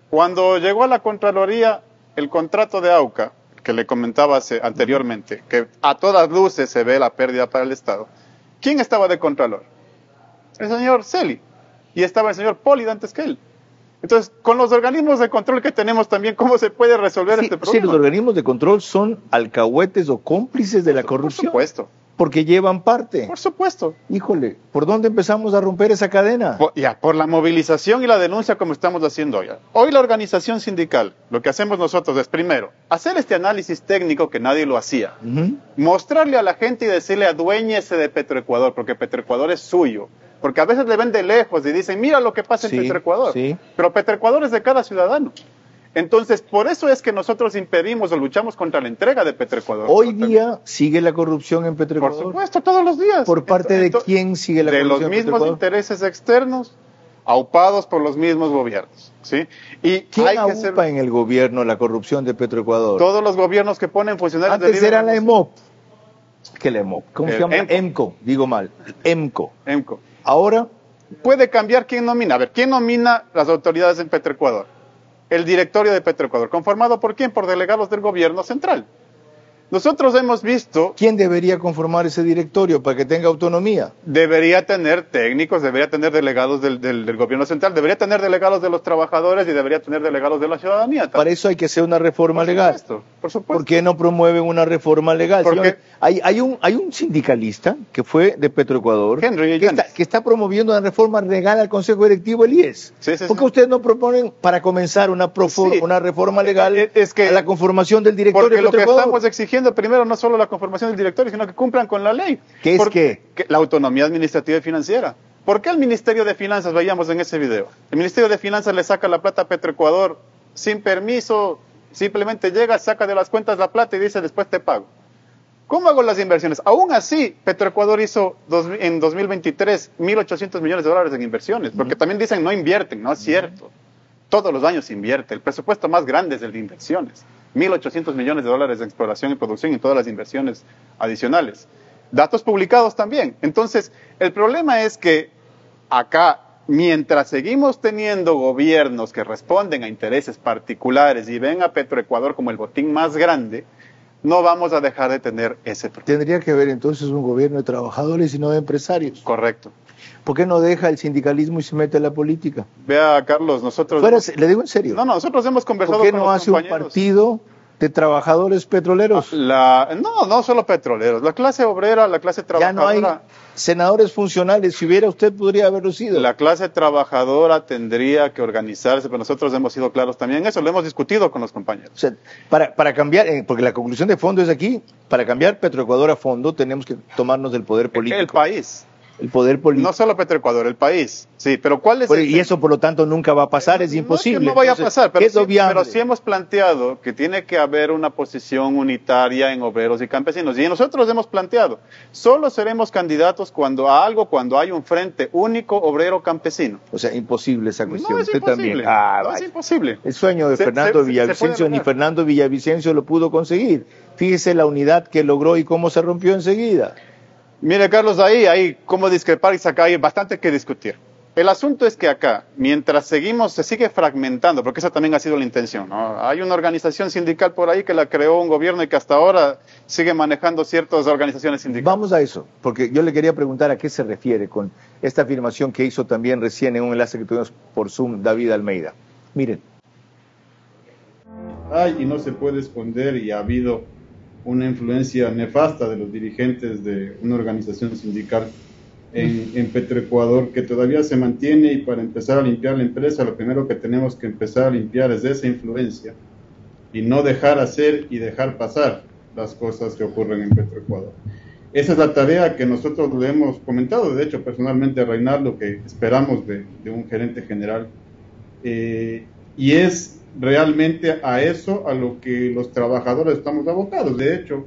Cuando llegó a la Contraloría el contrato de AUCA, que le comentaba anteriormente, que a todas luces se ve la pérdida para el Estado, ¿quién estaba de Contralor? El señor Celi. Y estaba el señor Poli antes que él. Entonces, con los organismos de control que tenemos también, ¿cómo se puede resolver este problema? Sí, los organismos de control son alcahuetes o cómplices de la corrupción. Por supuesto. Porque llevan parte. Por supuesto. Híjole, ¿por dónde empezamos a romper esa cadena? Por la movilización y la denuncia como estamos haciendo hoy. Hoy la organización sindical, lo que hacemos nosotros es primero, hacer este análisis técnico que nadie lo hacía. Mostrarle a la gente y decirle aduéñese de Petroecuador, porque Petroecuador es suyo. Porque a veces le ven de lejos y dicen, mira lo que pasa en Petroecuador. Sí. Pero Petroecuador es de cada ciudadano. Entonces, por eso es que nosotros impedimos o luchamos contra la entrega de Petroecuador. ¿Hoy día sigue la corrupción en Petroecuador? Por supuesto, todos los días. ¿Por parte de quién sigue la corrupción? De los mismos intereses externos, aupados por los mismos gobiernos. ¿Sí? Y ¿quién aupa en el gobierno la corrupción de Petroecuador? Todos los gobiernos que ponen funcionarios de libre... Antes era la EMOP. ¿Qué la EMOP? ¿Cómo se llama? EMCO. Digo mal. EMCO. Ahora... Puede cambiar quién nomina. A ver, ¿quién nomina las autoridades en Petroecuador? El directorio de Petroecuador. ¿Conformado por quién? Por delegados del gobierno central. Nosotros hemos visto... ¿Quién debería conformar ese directorio para que tenga autonomía? Debería tener técnicos, debería tener delegados del gobierno central, debería tener delegados de los trabajadores y debería tener delegados de la ciudadanía también. Para eso hay que hacer una reforma legal. Por supuesto. ¿Por qué no promueven una reforma legal? Porque hay un sindicalista que fue de Petroecuador Henry que está promoviendo una reforma legal al Consejo Directivo del IES. ¿Por qué ustedes no proponen para comenzar una reforma legal a la conformación del directorio de Petroecuador? Porque lo que estamos exigiendo primero no solo la conformación del directorio, sino que cumplan con la ley. ¿Qué es qué? La autonomía administrativa y financiera. ¿Por qué el Ministerio de Finanzas, veíamos en ese video? El Ministerio de Finanzas le saca la plata a Petroecuador sin permiso, simplemente llega, saca de las cuentas la plata y dice después te pago. ¿Cómo hago las inversiones? Aún así, Petroecuador hizo en 2023 1.800 millones de dólares en inversiones, porque también dicen no invierten, no es cierto. Todos los años invierte. El presupuesto más grande es el de inversiones. 1.800 millones de dólares de exploración y producción y todas las inversiones adicionales. Datos publicados también. Entonces, el problema es que acá, mientras seguimos teniendo gobiernos que responden a intereses particulares y ven a Petroecuador como el botín más grande, no vamos a dejar de tener ese problema. Tendría que haber entonces un gobierno de trabajadores y no de empresarios. Correcto. ¿Por qué no deja el sindicalismo y se mete a la política? Vea, Carlos, nosotros... Le digo en serio. No, nosotros hemos conversado ¿Por qué con no los hace un compañeros. partido de trabajadores petroleros? No solo petroleros. La clase obrera, la clase Ya trabajadora... no hay senadores funcionales. Si hubiera, usted podría haberlo sido. La clase trabajadora tendría que organizarse, pero nosotros hemos sido claros también en eso, lo hemos discutido con los compañeros. O sea, para cambiar, porque la conclusión de fondo es aquí, para cambiar Petroecuador a fondo tenemos que tomarnos del poder político. El país. El poder político. No solo Petroecuador, el país. Sí, pero ¿cuál es Y eso, por lo tanto, nunca va a pasar, es imposible. No, es que no vaya a pasar, pero pero sí hemos planteado que tiene que haber una posición unitaria en obreros y campesinos. Y nosotros hemos planteado, solo seremos candidatos cuando hay un frente único obrero-campesino. O sea, imposible esa cuestión. No es Usted imposible. también. Es imposible. El sueño de Fernando Villavicencio, ni Fernando Villavicencio lo pudo conseguir. Fíjese la unidad que logró y cómo se rompió enseguida. Mire, Carlos, ahí hay cómo discrepar y sacar, hay bastante que discutir. El asunto es que acá, mientras se sigue fragmentando, porque esa también ha sido la intención, ¿no? Hay una organización sindical por ahí que la creó un gobierno y que hasta ahora sigue manejando ciertas organizaciones sindicales. Vamos a eso, porque yo le quería preguntar a qué se refiere con esta afirmación que hizo también recién en un enlace que tuvimos por Zoom David Almeida. Miren. Y no se puede esconder, y ha habido una influencia nefasta de los dirigentes de una organización sindical en Petroecuador que todavía se mantiene, y para empezar a limpiar la empresa lo primero que tenemos que empezar a limpiar es de esa influencia y no dejar hacer y dejar pasar las cosas que ocurren en Petroecuador. Esa es la tarea que nosotros le hemos comentado, de hecho personalmente a Reinaldo, que esperamos de un gerente general, y es realmente a eso a lo que los trabajadores estamos abocados. De hecho,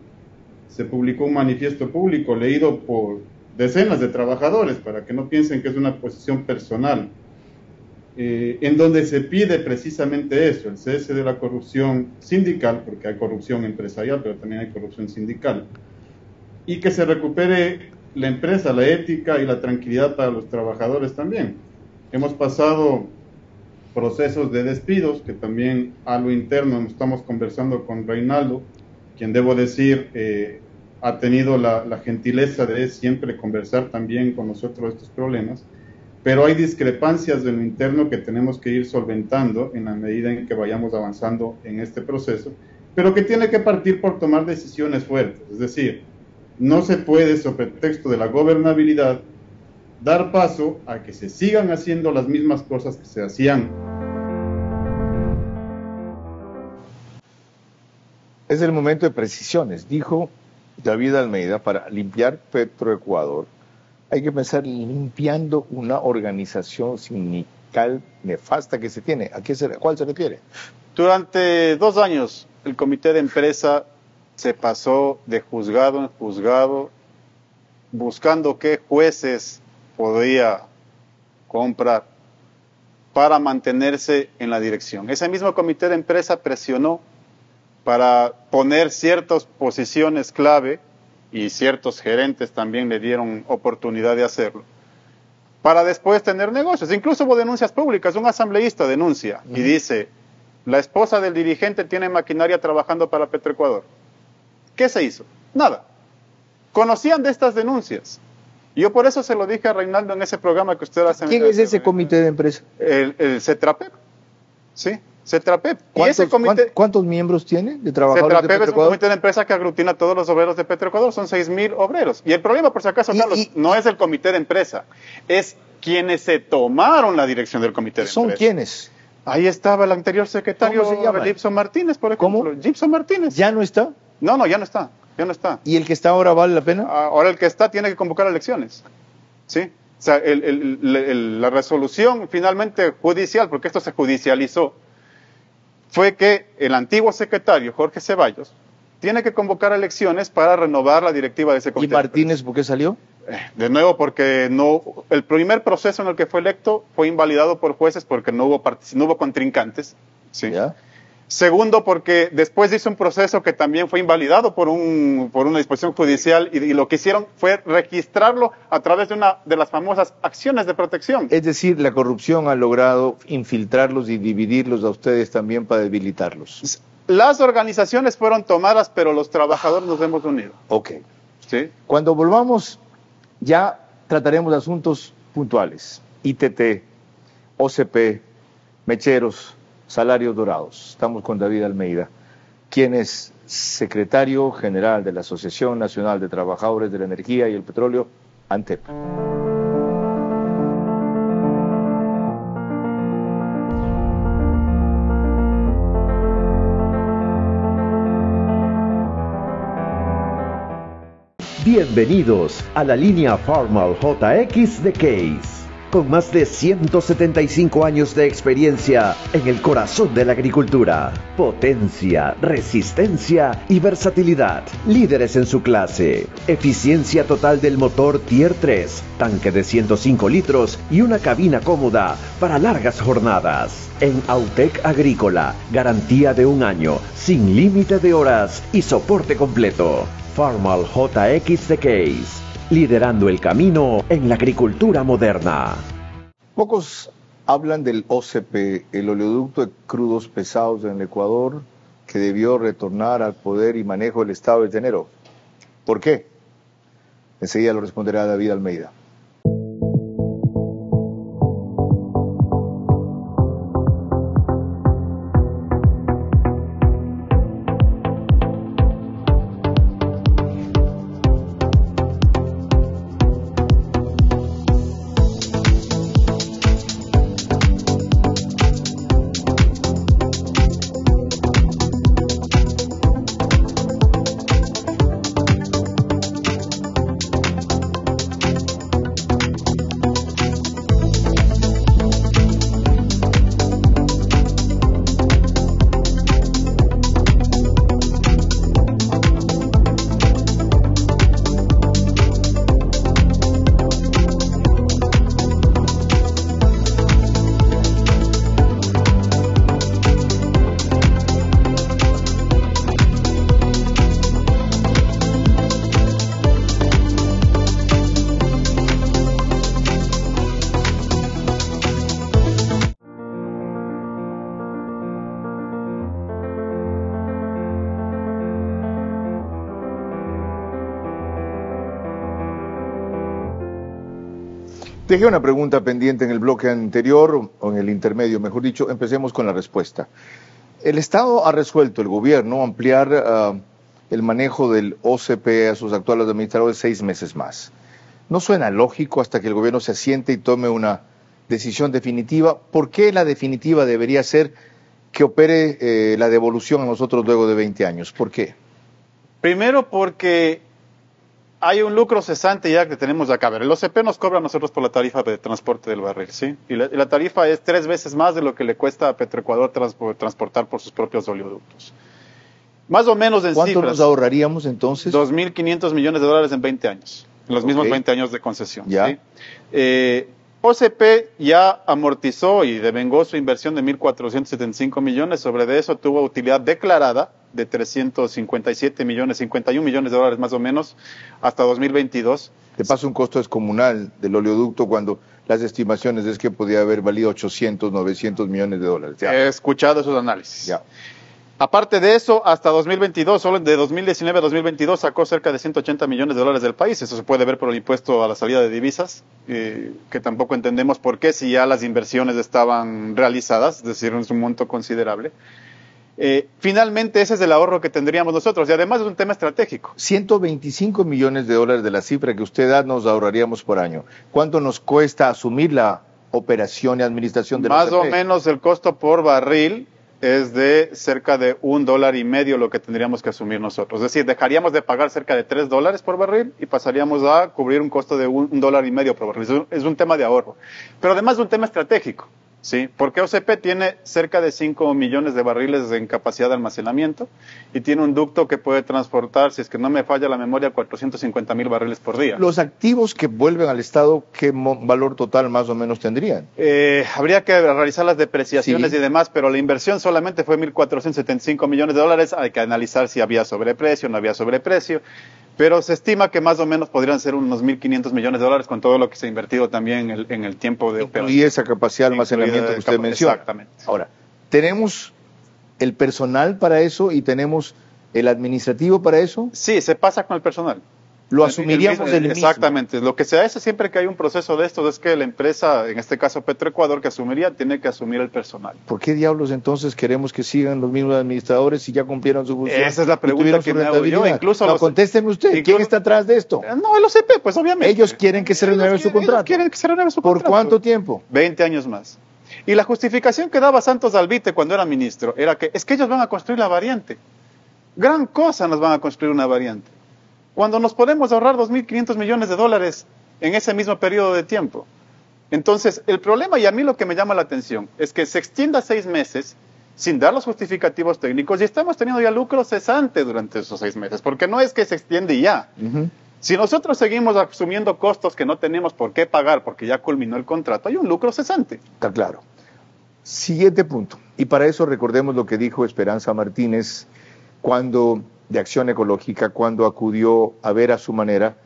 se publicó un manifiesto público leído por decenas de trabajadores, para que no piensen que es una posición personal, en donde se pide precisamente eso, el cese de la corrupción sindical, porque hay corrupción empresarial, pero también hay corrupción sindical, y que se recupere la empresa, la ética y la tranquilidad para los trabajadores también. Hemos pasado procesos de despidos, que también a lo interno estamos conversando con Reinaldo, quien debo decir ha tenido la gentileza de siempre conversar también con nosotros estos problemas, pero hay discrepancias de lo interno que tenemos que ir solventando en la medida en que vayamos avanzando en este proceso, pero que tiene que partir por tomar decisiones fuertes. Es decir, no se puede, sobre pretexto de la gobernabilidad, dar paso a que se sigan haciendo las mismas cosas que se hacían. Es el momento de precisiones, dijo David Almeida. Para limpiar Petroecuador hay que pensar limpiando una organización sindical nefasta que se tiene. ¿Cuál se refiere? Durante 2 años el comité de empresa se pasó de juzgado en juzgado buscando qué jueces podía comprar para mantenerse en la dirección. Ese mismo comité de empresa presionó para poner ciertas posiciones clave, y ciertos gerentes también le dieron oportunidad de hacerlo, para después tener negocios. Incluso hubo denuncias públicas. Un asambleísta denuncia y dice: la esposa del dirigente tiene maquinaria trabajando para Petroecuador. ¿Qué se hizo? Nada. Conocían de estas denuncias. Yo por eso se lo dije a Reinaldo en ese programa que usted hace. ¿Quién es ese comité de empresa? El CETRAPEP. Sí, CETRAPEP. ¿Cuántos miembros tiene de trabajadores de Petroecuador? CETRAPEP es un comité de empresa que aglutina a todos los obreros de Petroecuador. Son 6,000 obreros. Y el problema, por si acaso, Carlos, no es el comité de empresa. Es quienes se tomaron la dirección del comité de empresa. ¿Son quiénes? Ahí estaba el anterior secretario, ¿cómo se llama? Gibson Martínez, por ejemplo. ¿Cómo? Gibson Martínez. ¿Ya no está? No, ya no está. Ya no está. ¿Y el que está ahora vale la pena? Ahora el que está tiene que convocar elecciones. ¿Sí? O sea, la resolución finalmente judicial, porque esto se judicializó, fue que el antiguo secretario, Jorge Ceballos, tiene que convocar elecciones para renovar la directiva de ese comité. ¿Y Martínez por qué salió? De nuevo, porque el primer proceso en el que fue electo fue invalidado por jueces porque no hubo contrincantes. ¿Sí? ¿Ya? Segundo, porque después hizo un proceso que también fue invalidado por una disposición judicial, y lo que hicieron fue registrarlo a través de una de las famosas acciones de protección. Es decir, la corrupción ha logrado infiltrarlos y dividirlos a ustedes también para debilitarlos. Las organizaciones fueron tomadas, pero los trabajadores nos hemos unido. Ok. ¿Sí? Cuando volvamos, ya trataremos de asuntos puntuales. ITT, OCP, mecheros, salarios dorados. Estamos con David Almeida, quien es secretario general de la Asociación Nacional de Trabajadores de la Energía y el Petróleo, ANTEP. Bienvenidos a la línea Farmal JX de Case. Con más de 175 años de experiencia en el corazón de la agricultura. Potencia, resistencia y versatilidad. Líderes en su clase. Eficiencia total del motor Tier 3. Tanque de 105 litros y una cabina cómoda para largas jornadas. En Autec Agrícola, garantía de 1 año, sin límite de horas y soporte completo. Farmal JX de Case, liderando el camino en la agricultura moderna. Pocos hablan del OCP, el oleoducto de crudos pesados en el Ecuador, que debió retornar al poder y manejo del Estado desde enero. ¿Por qué? Enseguida lo responderá David Almeida. Dejé una pregunta pendiente en el bloque anterior, o en el intermedio, mejor dicho. Empecemos con la respuesta. El Estado ha resuelto, el gobierno, ampliar el manejo del OCP a sus actuales administradores 6 meses más. ¿No suena lógico hasta que el gobierno se asiente y tome una decisión definitiva? ¿Por qué la definitiva debería ser que opere la devolución a nosotros luego de 20 años? ¿Por qué? Primero porque hay un lucro cesante ya que tenemos acá. A ver, el OCP nos cobra a nosotros por la tarifa de transporte del barril, ¿sí? Y la tarifa es 3 veces más de lo que le cuesta a Petroecuador transportar por sus propios oleoductos. Más o menos en ¿Cuánto cifras, nos ahorraríamos entonces? 2.500 millones de dólares en 20 años. En los mismos 20 años de concesión. Ya. ¿Sí? OCP ya amortizó y devengó su inversión de 1.475 millones. Sobre de eso tuvo utilidad declarada de 357 millones, 51 millones de dólares más o menos, hasta 2022. De paso, un costo descomunal del oleoducto cuando las estimaciones es que podía haber valido 800, 900 millones de dólares. Ya. He escuchado esos análisis. Ya. Aparte de eso, hasta 2022, solo de 2019 a 2022 sacó cerca de 180 millones de dólares del país. Eso se puede ver por el impuesto a la salida de divisas, que tampoco entendemos por qué si ya las inversiones estaban realizadas, es decir, es un monto considerable. Finalmente, ese es el ahorro que tendríamos nosotros y además es un tema estratégico. 125 millones de dólares de la cifra que usted da nos ahorraríamos por año. ¿Cuánto nos cuesta asumir la operación y administración del Más OCP? o menos el costo por barril es de cerca de $1.50 lo que tendríamos que asumir nosotros. Es decir, dejaríamos de pagar cerca de $3 por barril y pasaríamos a cubrir un costo de $1.50 por barril. Es un tema de ahorro. Pero además es un tema estratégico, ¿sí? Porque OCP tiene cerca de 5 millones de barriles en capacidad de almacenamiento y tiene un ducto que puede transportar, si es que no me falla la memoria, 450,000 barriles por día. Los activos que vuelven al Estado, ¿qué valor total más o menos tendrían? Habría que realizar las depreciaciones y demás, pero la inversión solamente fue 1.475 millones de dólares. Hay que analizar si había sobreprecio, no había sobreprecio, pero se estima que más o menos podrían ser unos 1.500 millones de dólares con todo lo que se ha invertido también en el tiempo de operación. Y esa capacidad de almacenamiento que usted menciona. Exactamente. Ahora, tenemos el personal para eso y tenemos el administrativo para eso. Sí, se pasa con el personal. Lo asumiríamos del mismo. Exactamente. Lo que se hace siempre que hay un proceso de estos es que la empresa, en este caso Petroecuador, que asumiría, tiene que asumir el personal. ¿Por qué diablos entonces queremos que sigan los mismos administradores si ya cumplieron su función? Esa es la pregunta que me hago yo. Incluso no, contésteme usted. ¿Quién está atrás de esto? No, el OCP, pues obviamente. Ellos quieren que se renueve su contrato. Quieren que se renueve su contrato. ¿Por cuánto tiempo? 20 años más. Y la justificación que daba Santos Albite cuando era ministro era que es que ellos van a construir la variante. Gran cosa nos van a construir una variante. Cuando nos podemos ahorrar 2.500 millones de dólares en ese mismo periodo de tiempo. Entonces, el problema, y a mí lo que me llama la atención, es que se extienda 6 meses sin dar los justificativos técnicos y estamos teniendo ya lucro cesante durante esos 6 meses, porque no es que se extiende y ya. Si nosotros seguimos asumiendo costos que no tenemos por qué pagar porque ya culminó el contrato, hay un lucro cesante. Está claro. Siguiente punto, y para eso recordemos lo que dijo Esperanza Martínez cuando de Acción Ecológica, cuando acudió a ver a su manera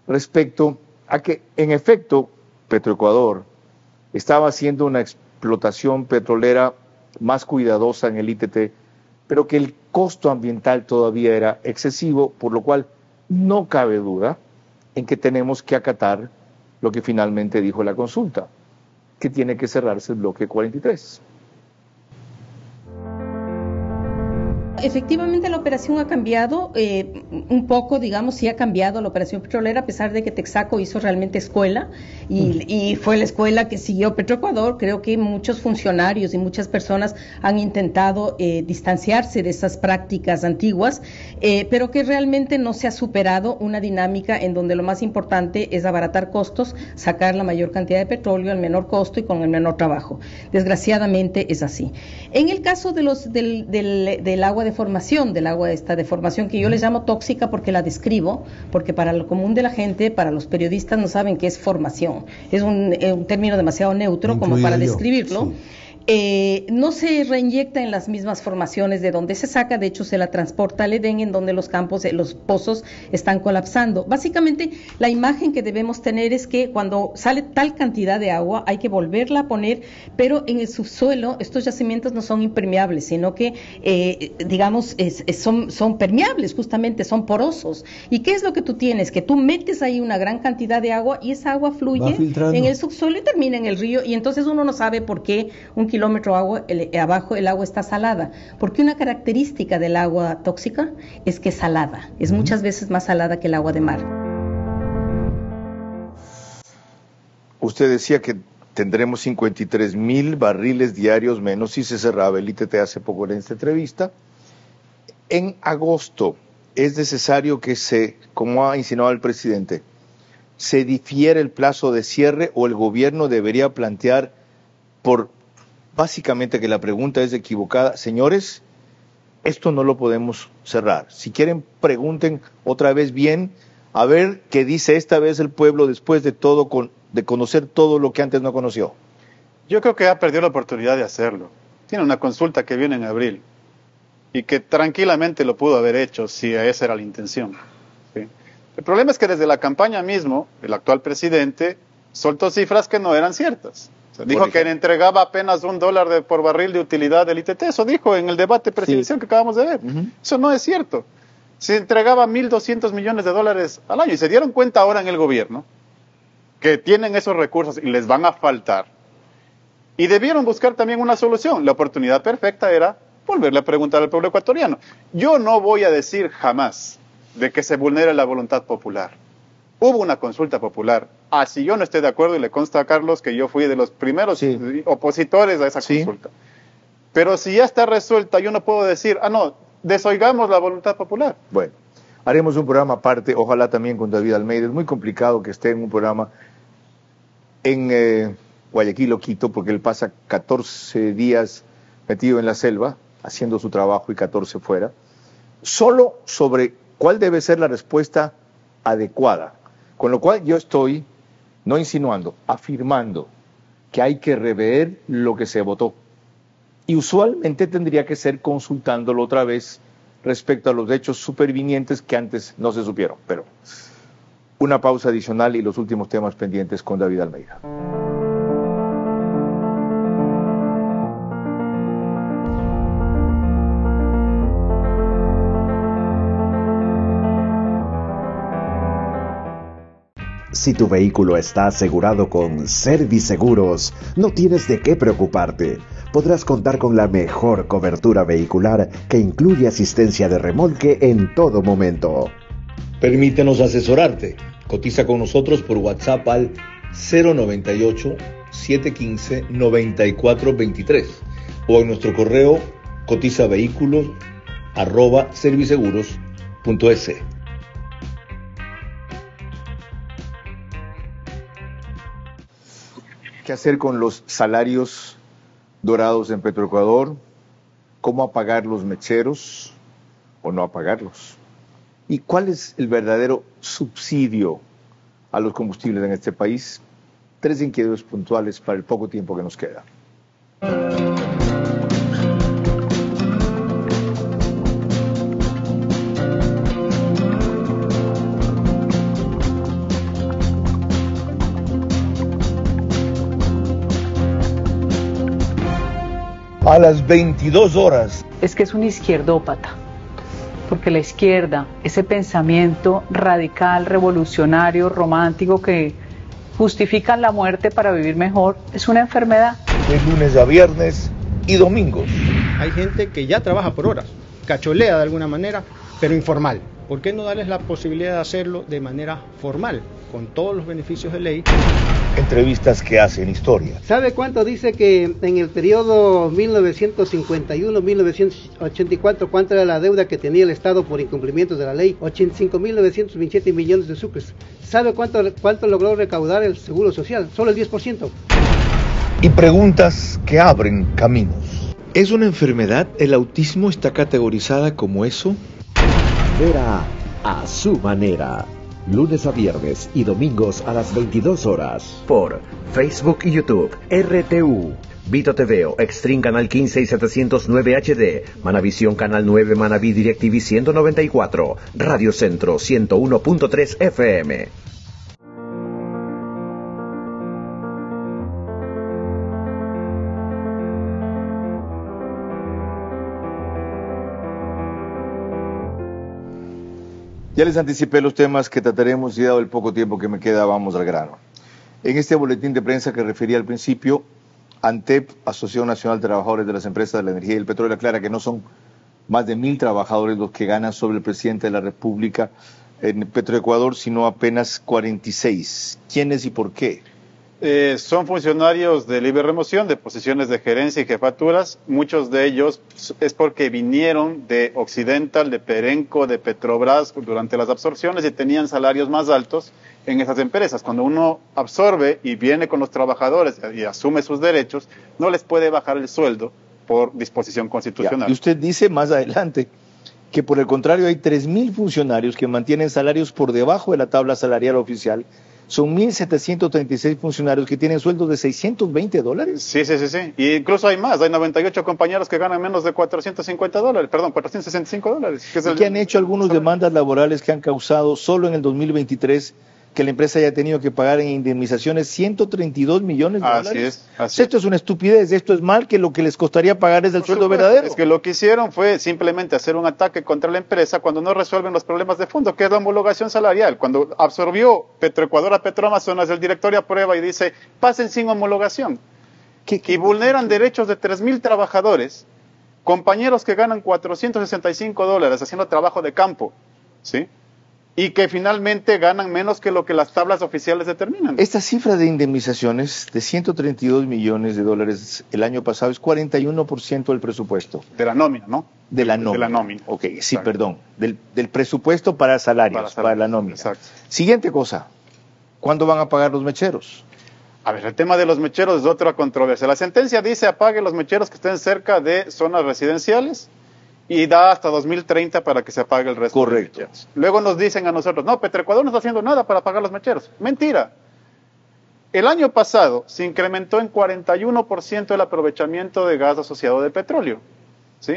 respecto a que, en efecto, Petroecuador estaba haciendo una explotación petrolera más cuidadosa en el ITT, pero que el costo ambiental todavía era excesivo, por lo cual no cabe duda en que tenemos que acatar lo que finalmente dijo la consulta, que tiene que cerrarse el bloque 43. Efectivamente la operación ha cambiado, un poco, digamos, sí ha cambiado la operación petrolera, a pesar de que Texaco hizo realmente escuela y fue la escuela que siguió Petroecuador. Creo que muchos funcionarios y muchas personas han intentado distanciarse de esas prácticas antiguas, pero que realmente no se ha superado una dinámica en donde lo más importante es abaratar costos, sacar la mayor cantidad de petróleo al menor costo y con el menor trabajo. Desgraciadamente es así. En el caso de del agua de formación, del agua esta de formación, que yo les llamo tóxica porque la describo, porque para lo común de la gente, para los periodistas no saben qué es formación. Es un término demasiado neutro como para describirlo. Sí. No se reinyecta en las mismas formaciones de donde se saca, de hecho se la transporta al Edén, en donde los campos, los pozos están colapsando. Básicamente la imagen que debemos tener es que cuando sale tal cantidad de agua hay que volverla a poner, pero en el subsuelo estos yacimientos no son impermeables, sino que digamos son permeables, justamente son porosos. ¿Y qué es lo que tú tienes? Que tú metes ahí una gran cantidad de agua y esa agua fluye en el subsuelo y termina en el río, y entonces uno no sabe por qué un kilómetro abajo el agua está salada, porque una característica del agua tóxica es que es salada, es muchas veces más salada que el agua de mar. Usted decía que tendremos 53,000 barriles diarios menos si se cerraba el ITT hace poco en esta entrevista. En agosto es necesario que como ha insinuado el presidente, se difiera el plazo de cierre, o el gobierno debería plantear básicamente que la pregunta es equivocada. Señores, esto no lo podemos cerrar. Si quieren, pregunten otra vez bien, a ver qué dice esta vez el pueblo después de todo, de conocer todo lo que antes no conoció. Yo creo que ya perdió la oportunidad de hacerlo. Tiene una consulta que viene en abril y que tranquilamente lo pudo haber hecho si esa era la intención. ¿Sí? El problema es que desde la campaña mismo, el actual presidente soltó cifras que no eran ciertas. Dijo que entregaba apenas $1 por barril de utilidad del ITT. Eso dijo en el debate presidencial que acabamos de ver. Eso no es cierto. Se entregaba $1.200 millones al año. Y se dieron cuenta ahora en el gobierno que tienen esos recursos y les van a faltar. Y debieron buscar también una solución. La oportunidad perfecta era volverle a preguntar al pueblo ecuatoriano. Yo no voy a decir jamás de que se vulnere la voluntad popular. Hubo una consulta popular. Si yo no estoy de acuerdo, y le consta a Carlos que yo fui de los primeros opositores a esa consulta. Pero si ya está resuelta, yo no puedo decir, no, desoigamos la voluntad popular. Bueno, haremos un programa aparte, ojalá también con David Almeida. Es muy complicado que esté en un programa en Guayaquil o Quito, porque él pasa 14 días metido en la selva, haciendo su trabajo, y 14 fuera. Solo sobre cuál debe ser la respuesta adecuada. Con lo cual yo estoy, no insinuando, afirmando que hay que rever lo que se votó. Y usualmente tendría que ser consultándolo otra vez respecto a los hechos supervinientes que antes no se supieron. Pero una pausa adicional y los últimos temas pendientes con David Almeida. Si tu vehículo está asegurado con Serviseguros, no tienes de qué preocuparte. Podrás contar con la mejor cobertura vehicular que incluye asistencia de remolque en todo momento. Permítenos asesorarte. Cotiza con nosotros por WhatsApp al 098-715-9423 o en nuestro correo cotizavehículos@serviseguros.es. ¿Qué hacer con los salarios dorados en Petroecuador? ¿Cómo apagar los mecheros o no apagarlos? ¿Y cuál es el verdadero subsidio a los combustibles en este país? 3 inquietudes puntuales para el poco tiempo que nos queda. A las 22 horas. Es que es un izquierdópata, porque la izquierda, ese pensamiento radical, revolucionario, romántico que justifican la muerte para vivir mejor, es una enfermedad. De lunes a viernes y domingos. Hay gente que ya trabaja por horas, cacholea de alguna manera, pero informal. ¿Por qué no darles la posibilidad de hacerlo de manera formal, con todos los beneficios de ley? Entrevistas que hacen historia. ¿Sabe cuánto dice que en el periodo 1951-1984, cuánto era la deuda que tenía el Estado por incumplimientos de la ley? 85.927 millones de sucres. ¿Sabe cuánto logró recaudar el Seguro Social? Solo el 10%. Y preguntas que abren caminos. ¿Es una enfermedad? ¿El autismo está categorizada como eso? Vera a su manera. Lunes a viernes y domingos a las 22 horas. Por Facebook y YouTube, RTU, Vito TV, Extreme Canal 15 y 709 HD, Manavisión Canal 9, Manaví DirecTV 194, Radio Centro 101.3 FM. Ya les anticipé los temas que trataremos y dado el poco tiempo que me queda, vamos al grano. En este boletín de prensa que refería al principio, ANTEP, Asociación Nacional de Trabajadores de las Empresas de la Energía y el Petróleo, aclara que no son más de 1.000 trabajadores los que ganan sobre el presidente de la República en Petroecuador, sino apenas 46. ¿Quiénes y por qué? Son funcionarios de libre remoción, de posiciones de gerencia y jefaturas. Muchos de ellos es porque vinieron de Occidental, de Perenco, de Petrobras durante las absorciones y tenían salarios más altos en esas empresas. Cuando uno absorbe y viene con los trabajadores y asume sus derechos, no les puede bajar el sueldo por disposición constitucional. Ya. Y usted dice más adelante que por el contrario hay 3.000 funcionarios que mantienen salarios por debajo de la tabla salarial oficial. Son 1.736 funcionarios que tienen sueldos de $620. Sí. Y incluso hay más. Hay 98 compañeros que ganan menos de $465. Que han hecho algunas demandas laborales que han causado solo en el 2023 que la empresa haya tenido que pagar en indemnizaciones $132 millones. Así esto es una estupidez, esto es mal, que lo que les costaría pagar es el sueldo verdadero. Es que lo que hicieron fue simplemente hacer un ataque contra la empresa cuando no resuelven los problemas de fondo, que es la homologación salarial. Cuando absorbió Petroecuador a Petroamazonas, el directorio aprueba y dice, pasen sin homologación. Y vulneran derechos de 3.000 trabajadores, compañeros que ganan $465 haciendo trabajo de campo, ¿sí? Y que finalmente ganan menos que lo que las tablas oficiales determinan. Esta cifra de indemnizaciones de $132 millones el año pasado es 41% del presupuesto. De la nómina, ¿no? De la nómina. Ok, sí, perdón. Del presupuesto para salarios, para la nómina. Exacto. Siguiente cosa, ¿cuándo van a pagar los mecheros? A ver, el tema de los mecheros es otra controversia. La sentencia dice apague los mecheros que estén cerca de zonas residenciales y da hasta 2030 para que se apague el resto. Correcto. De mecheros. Luego nos dicen a nosotros, no, Petroecuador no está haciendo nada para apagar los mecheros. Mentira. El año pasado se incrementó en 41% el aprovechamiento de gas asociado de petróleo. ¿Sí?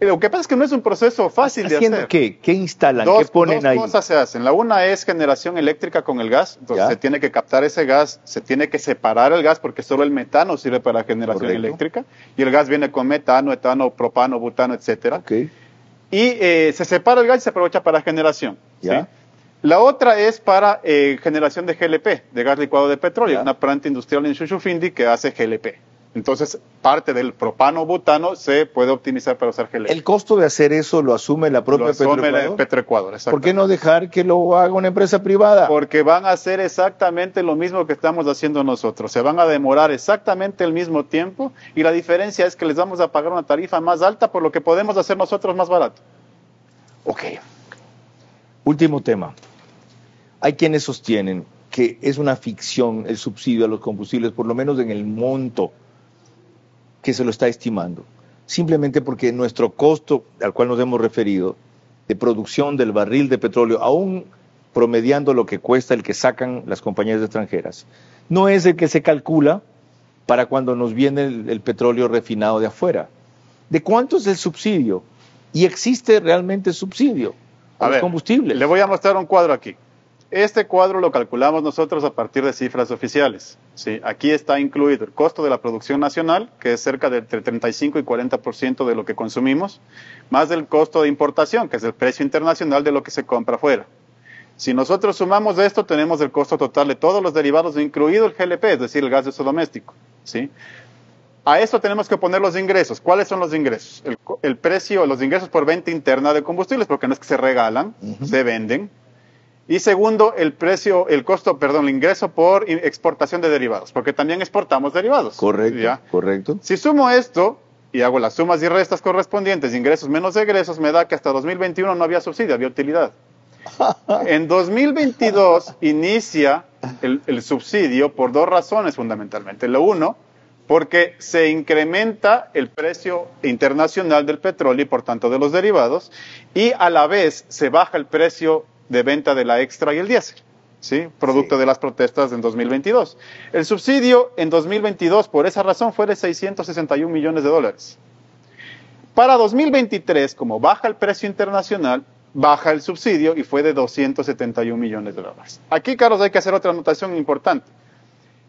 Lo que pasa es que no es un proceso fácil de hacer. ¿Qué? ¿Qué instalan? ¿Qué ponen ahí? Dos cosas se hacen. La una es generación eléctrica con el gas. Entonces se tiene que captar ese gas, se tiene que separar el gas porque solo el metano sirve para generación eléctrica. Y el gas viene con metano, etano, propano, butano, etcétera. Okay. Y se separa el gas y se aprovecha para generación. ¿Sí? La otra es para generación de GLP, de gas licuado de petróleo, una planta industrial en Shushufindi que hace GLP. Entonces, parte del propano butano se puede optimizar para usar GLP. ¿El costo de hacer eso lo asume la propia Petroecuador? Petroecuador, ¿Por qué no dejar que lo haga una empresa privada? Porque van a hacer exactamente lo mismo que estamos haciendo nosotros. Se van a demorar exactamente el mismo tiempo y la diferencia es que les vamos a pagar una tarifa más alta por lo que podemos hacer nosotros más barato. Ok. Último tema. Hay quienes sostienen que es una ficción el subsidio a los combustibles, por lo menos en el monto que se lo está estimando, simplemente porque nuestro costo, al cual nos hemos referido, de producción del barril de petróleo, aún promediando lo que cuesta el que sacan las compañías extranjeras, no es el que se calcula para cuando nos viene el petróleo refinado de afuera. ¿De cuánto es el subsidio? ¿Y existe realmente subsidio a los combustibles? Le voy a mostrar un cuadro aquí. Este cuadro lo calculamos nosotros a partir de cifras oficiales. ¿Sí? Aquí está incluido el costo de la producción nacional, que es cerca del 35 y 40% de lo que consumimos, más el costo de importación, que es el precio internacional de lo que se compra afuera. Si nosotros sumamos esto, tenemos el costo total de todos los derivados, incluido el GLP, es decir, el gas de uso doméstico. ¿Sí? A esto tenemos que poner los ingresos. ¿Cuáles son los ingresos? El precio, los ingresos por venta interna de combustibles, porque no es que se regalan, se venden. Y segundo, el ingreso por exportación de derivados, porque también exportamos derivados. Correcto, ¿ya? Correcto. Si sumo esto y hago las sumas y restas correspondientes, ingresos menos egresos, me da que hasta 2021 no había subsidio, había utilidad. En 2022 inicia el subsidio por dos razones fundamentalmente. Lo uno, porque se incrementa el precio internacional del petróleo y por tanto de los derivados, y a la vez se baja el precio de venta de la extra y el diésel, ¿sí? Producto de las protestas en 2022. El subsidio en 2022, por esa razón, fue de $661 millones. Para 2023, como baja el precio internacional, baja el subsidio y fue de $271 millones. Aquí, Carlos, hay que hacer otra anotación importante.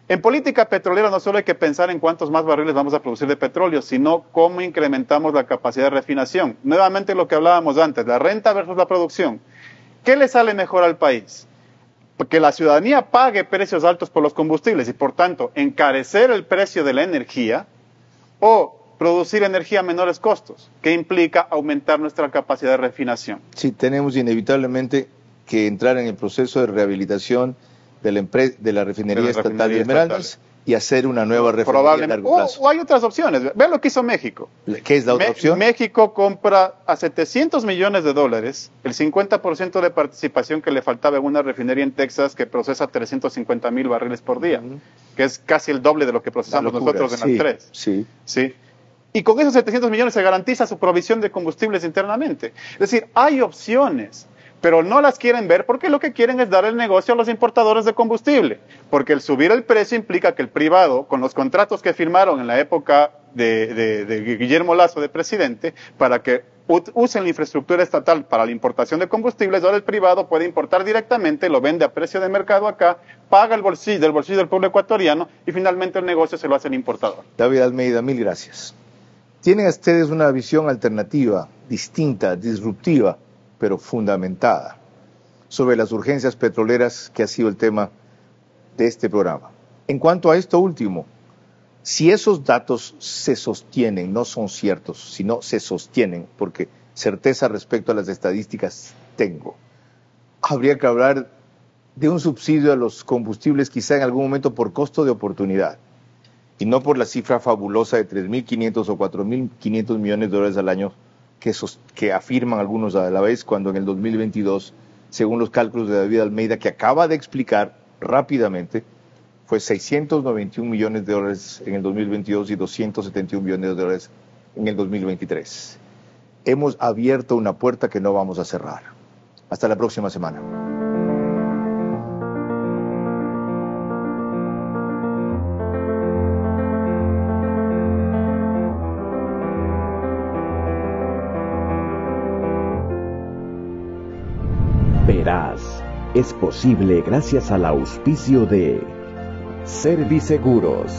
En política petrolera no solo hay que pensar en cuántos más barriles vamos a producir de petróleo, sino cómo incrementamos la capacidad de refinación. Nuevamente lo que hablábamos antes, la renta versus la producción. ¿Qué le sale mejor al país? Que la ciudadanía pague precios altos por los combustibles y, por tanto, encarecer el precio de la energía o producir energía a menores costos, que implica aumentar nuestra capacidad de refinación. Sí, tenemos inevitablemente que entrar en el proceso de rehabilitación de la refinería estatal de Esmeraldas y hacer una nueva refinería a largo plazo. O hay otras opciones. Vean lo que hizo México. ¿Qué es la otra opción? México compra a $700 millones, el 50% de participación que le faltaba en una refinería en Texas que procesa 350,000 barriles por día, que es casi el doble de lo que procesamos nosotros en las tres. Sí. Y con esos 700 millones se garantiza su provisión de combustibles internamente. Es decir, hay opciones, pero no las quieren ver porque lo que quieren es dar el negocio a los importadores de combustible, porque el subir el precio implica que el privado, con los contratos que firmaron en la época de Guillermo Lasso de presidente, para que usen la infraestructura estatal para la importación de combustibles, ahora el privado puede importar directamente, lo vende a precio de mercado acá, paga del bolsillo del pueblo ecuatoriano y finalmente el negocio se lo hace el importador. David Almeida, mil gracias. Tienen ustedes una visión alternativa, distinta, disruptiva, pero fundamentada, sobre las urgencias petroleras, que ha sido el tema de este programa. En cuanto a esto último, si esos datos se sostienen, no son ciertos, sino se sostienen, porque certeza respecto a las estadísticas tengo, habría que hablar de un subsidio a los combustibles quizá en algún momento por costo de oportunidad, y no por la cifra fabulosa de 3.500 o 4.500 millones de dólares al año que afirman algunos a la vez, cuando en el 2022, según los cálculos de David Almeida, que acaba de explicar rápidamente, fue 691 millones de dólares en el 2022 y 271 millones de dólares en el 2023. Hemos abierto una puerta que no vamos a cerrar. Hasta la próxima semana. Verás, es posible gracias al auspicio de Serviseguros,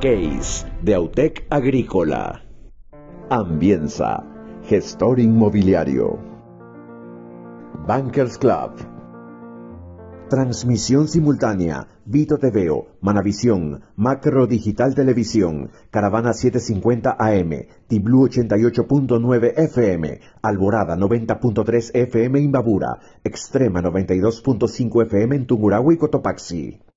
Case de Autec Agrícola, Ambienza, gestor inmobiliario, Bankers Club. Transmisión simultánea, Vito TVO, Manavisión, Macro Digital Televisión, Caravana 750 AM, Tiblu 88.9 FM, Alborada 90.3 FM Imbabura, Extrema 92.5 FM en Tungurahua y Cotopaxi.